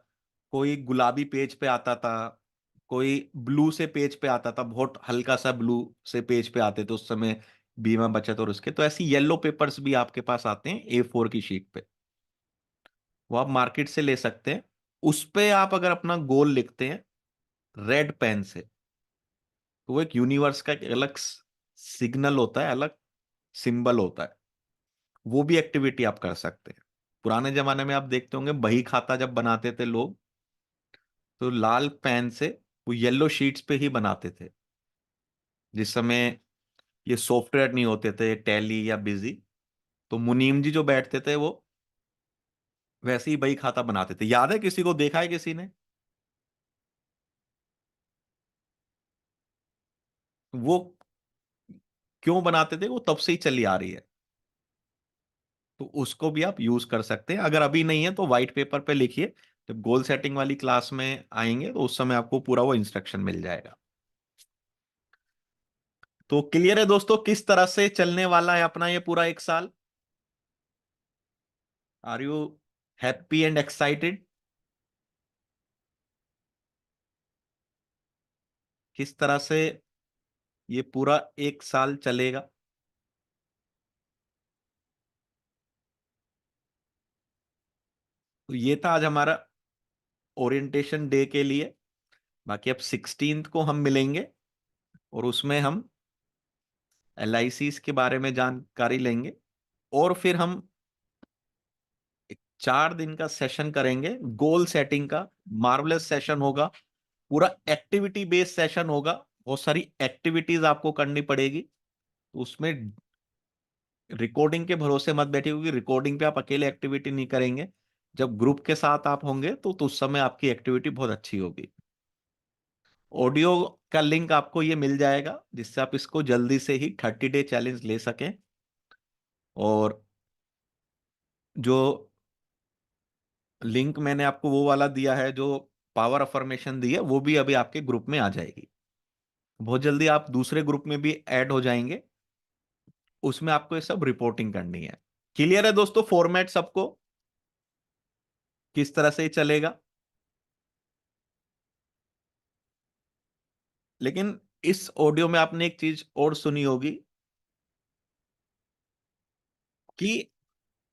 कोई गुलाबी पेज पे आता था, कोई ब्लू से पेज पे आता था, बहुत हल्का सा ब्लू से पेज पे आते थे उस समय बीमा बचत और उसके। तो ऐसी येलो पेपर्स भी आपके पास आते हैं A4 की शीट पे, वो आप मार्केट से ले सकते हैं। उस पे आप अगर अपना गोल लिखते हैं रेड पेन से, तो वो एक यूनिवर्स का एक अलग सिग्नल होता है, अलग सिंबल होता है। वो भी एक्टिविटी आप कर सकते हैं। पुराने जमाने में आप देखते होंगे बही खाता जब बनाते थे लोग, तो लाल पेन से वो येलो शीट्स पे ही बनाते थे। जिस समय ये सॉफ्टवेयर नहीं होते थे टैली या बिजी, तो मुनीम जी जो बैठते थे वो वैसे ही बही खाता बनाते थे। याद है किसी को, देखा है किसी ने? वो क्यों बनाते थे? वो तब से ही चली आ रही है। तो उसको भी आप यूज कर सकते हैं। अगर अभी नहीं है तो व्हाइट पेपर पे लिखिए, जब गोल सेटिंग वाली क्लास में आएंगे तो उस समय आपको पूरा वो इंस्ट्रक्शन मिल जाएगा। तो क्लियर है दोस्तों किस तरह से चलने वाला है अपना ये पूरा 1 साल? Are you happy and excited? किस तरह से ये पूरा 1 साल चलेगा? तो ये था आज हमारा ओरिएंटेशन डे के लिए। बाकी अब 16th को हम मिलेंगे और उसमें हम LIC के बारे में जानकारी लेंगे, और फिर हम एक 4 दिन का सेशन करेंगे गोल सेटिंग का। मार्वलस सेशन होगा, पूरा एक्टिविटी बेस्ड सेशन होगा। बहुत सारी एक्टिविटीज आपको करनी पड़ेगी। तो उसमें रिकॉर्डिंग के भरोसे मत बैठिए, क्योंकि रिकॉर्डिंग पे आप अकेले एक्टिविटी नहीं करेंगे। जब ग्रुप के साथ आप होंगे तो उस समय आपकी एक्टिविटी बहुत अच्छी होगी। ऑडियो का लिंक आपको ये मिल जाएगा जिससे आप इसको जल्दी से ही 30 डे चैलेंज ले सकें। और जो लिंक मैंने आपको वो वाला दिया है जो पावर अफर्मेशन दी है, वो भी अभी आपके ग्रुप में आ जाएगी। बहुत जल्दी आप दूसरे ग्रुप में भी ऐड हो जाएंगे, उसमें आपको ये सब रिपोर्टिंग करनी है। क्लियर है दोस्तों फॉर्मेट सबको किस तरह से चलेगा? लेकिन इस ऑडियो में आपने एक चीज और सुनी होगी कि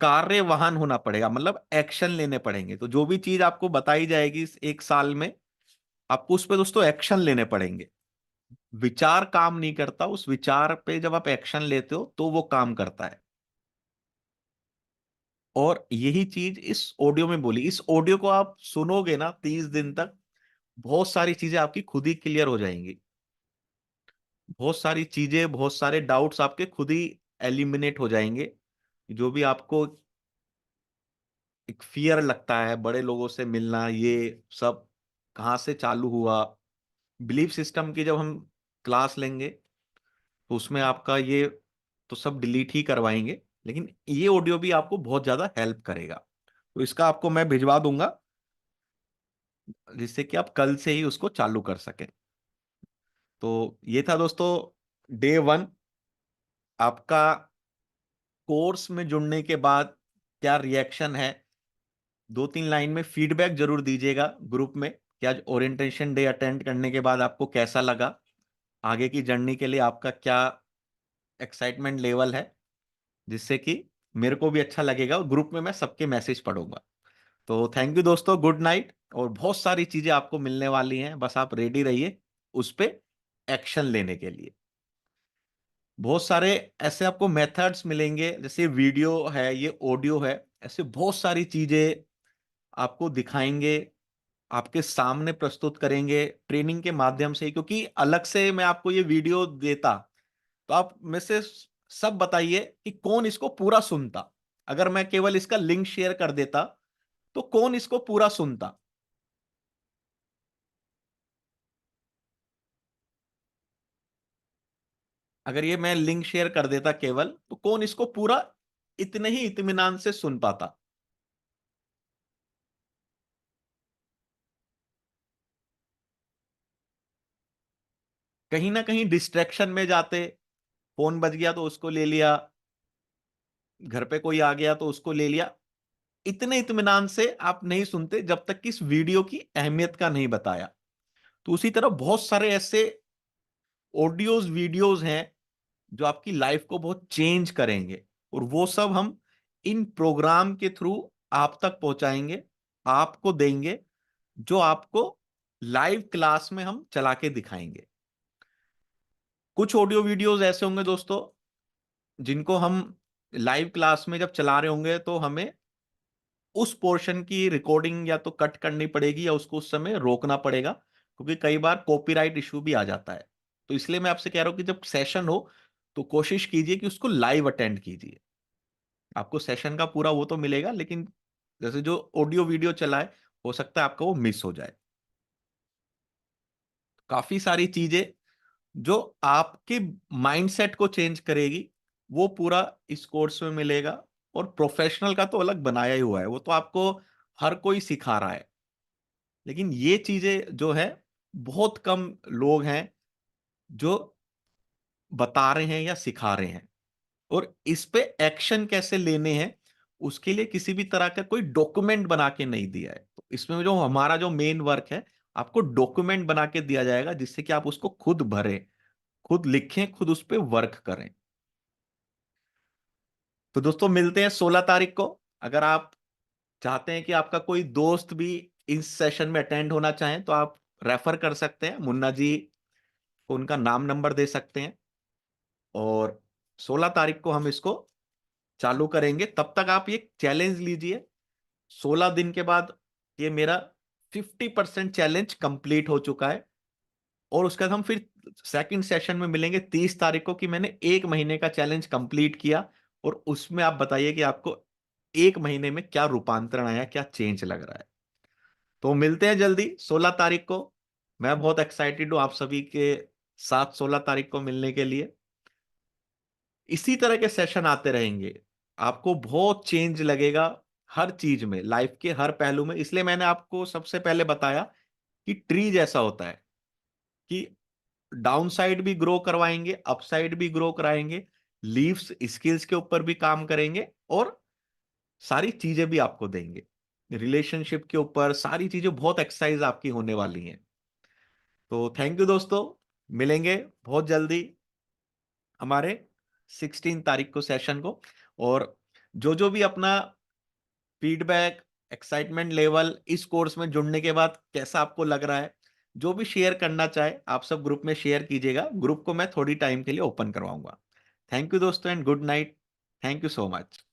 कार्यवाहन होना पड़ेगा, मतलब एक्शन लेने पड़ेंगे। तो जो भी चीज आपको बताई जाएगी इस एक साल में, आपको उस पे दोस्तों एक्शन लेने पड़ेंगे। विचार काम नहीं करता, उस विचार पे जब आप एक्शन लेते हो तो वो काम करता है। और यही चीज इस ऑडियो में बोली। इस ऑडियो को आप सुनोगे ना 30 दिन तक, बहुत सारी चीजें आपकी खुद ही क्लियर हो जाएंगी। बहुत सारी चीजें, बहुत सारे डाउट्स आपके खुद ही एलिमिनेट हो जाएंगे। जो भी आपको एक फियर लगता है बड़े लोगों से मिलना, ये सब कहाँ से चालू हुआ, बिलीफ सिस्टम की जब हम क्लास लेंगे तो उसमें आपका ये तो सब डिलीट ही करवाएंगे। लेकिन ये ऑडियो भी आपको बहुत ज्यादा हेल्प करेगा। तो इसका आपको मैं भिजवा दूंगा, जिससे कि आप कल से ही उसको चालू कर सकें। तो ये था दोस्तों डे 1। आपका कोर्स में जुड़ने के बाद क्या रिएक्शन है, 2-3 लाइन में फीडबैक जरूर दीजिएगा ग्रुप में कि आज ओरिएंटेशन डे अटेंड करने के बाद आपको कैसा लगा, आगे की जर्नी के लिए आपका क्या एक्साइटमेंट लेवल है, जिससे कि मेरे को भी अच्छा लगेगा और ग्रुप में मैं सबके मैसेज पढ़ूंगा। तो थैंक यू दोस्तों, गुड नाइट। और बहुत सारी चीजें आपको मिलने वाली हैं, बस आप रेडी रहिए उस पे एक्शन लेने के लिए। बहुत सारे ऐसे आपको मेथड्स मिलेंगे, जैसे वीडियो है, ये ऑडियो है, ऐसे बहुत सारी चीजें आपको दिखाएंगे, आपके सामने प्रस्तुत करेंगे ट्रेनिंग के माध्यम से। क्योंकि अलग से मैं आपको ये वीडियो देता तो आप में से सब बताइए कि कौन इसको पूरा सुनता। अगर मैं केवल इसका लिंक शेयर कर देता तो कौन इसको पूरा सुनता। अगर ये मैं लिंक शेयर कर देता केवल, तो कौन इसको पूरा इतने ही इत्मीनान से सुन पाता। कहीं ना कहीं डिस्ट्रैक्शन में जाते, फोन बज गया तो उसको ले लिया, घर पे कोई आ गया तो उसको ले लिया। इतने इत्मीनान से आप नहीं सुनते जब तक कि इस वीडियो की अहमियत का नहीं बताया। तो उसी तरह बहुत सारे ऐसे ऑडियोज वीडियोज हैं जो आपकी लाइफ को बहुत चेंज करेंगे, और वो सब हम इन प्रोग्राम के थ्रू आप तक पहुंचाएंगे, आपको देंगे, जो आपको लाइव क्लास में हम चला के दिखाएंगे। कुछ ऑडियो वीडियोस ऐसे होंगे दोस्तों जिनको हम लाइव क्लास में जब चला रहे होंगे तो हमें उस पोर्शन की रिकॉर्डिंग या तो कट करनी पड़ेगी या उसको उस समय रोकना पड़ेगा, क्योंकि कई बार कॉपीराइट इशू भी आ जाता है। तो इसलिए मैं आपसे कह रहा हूं कि जब सेशन हो तो कोशिश कीजिए कि उसको लाइव अटेंड कीजिए। आपको सेशन का पूरा वो तो मिलेगा, लेकिन जैसे जो ऑडियो वीडियो चला है, हो सकता है आपका वो मिस हो जाए। काफी सारी चीजें जो आपके माइंडसेट को चेंज करेगी, वो पूरा इस कोर्स में मिलेगा। और प्रोफेशनल का तो अलग बनाया ही हुआ है, वो तो आपको हर कोई सिखा रहा है। लेकिन ये चीजें जो है, बहुत कम लोग हैं जो बता रहे हैं या सिखा रहे हैं। और इस पे एक्शन कैसे लेने हैं, उसके लिए किसी भी तरह का कोई डॉक्यूमेंट बना के नहीं दिया है। तो इसमें जो हमारा जो मेन वर्क है, आपको डॉक्यूमेंट बना के दिया जाएगा, जिससे कि आप उसको खुद भरें, खुद लिखें, खुद उस पर वर्क करें। तो दोस्तों मिलते हैं 16 तारीख को। अगर आप चाहते हैं कि आपका कोई दोस्त भी इस सेशन में अटेंड होना चाहें तो आप रेफर कर सकते हैं, मुन्ना जी को उनका नाम नंबर दे सकते हैं। और 16 तारीख को हम इसको चालू करेंगे। तब तक आप ये चैलेंज लीजिए। 16 दिन के बाद ये मेरा 50% चैलेंज कंप्लीट हो चुका है। और उसके बाद हम फिर सेकंड सेशन में मिलेंगे 30 तारीख को, कि मैंने 1 महीने का चैलेंज कंप्लीट किया। और उसमें आप बताइए कि आपको 1 महीने में क्या रूपांतरण आया, क्या चेंज लग रहा है। तो मिलते हैं जल्दी 16 तारीख को। मैं बहुत एक्साइटेड हूं आप सभी के साथ 16 तारीख को मिलने के लिए। इसी तरह के सेशन आते रहेंगे, आपको बहुत चेंज लगेगा हर चीज में, लाइफ के हर पहलू में। इसलिए मैंने आपको सबसे पहले बताया कि ट्री जैसा होता है, कि डाउन साइड भी ग्रो करवाएंगे, अपसाइड भी ग्रो कराएंगे, लीव्स स्किल्स के ऊपर भी काम करेंगे, और सारी चीजें भी आपको देंगे रिलेशनशिप के ऊपर। सारी चीजें, बहुत एक्सरसाइज आपकी होने वाली हैं। तो थैंक यू दोस्तों, मिलेंगे बहुत जल्दी हमारे 16 तारीख को सेशन को। और जो जो भी अपना फीडबैक, एक्साइटमेंट लेवल इस कोर्स में जुड़ने के बाद कैसा आपको लग रहा है, जो भी शेयर करना चाहे आप सब ग्रुप में शेयर कीजिएगा। ग्रुप को मैं थोड़ी टाइम के लिए ओपन करवाऊंगा। थैंक यू दोस्तों and good night. Thank you so much.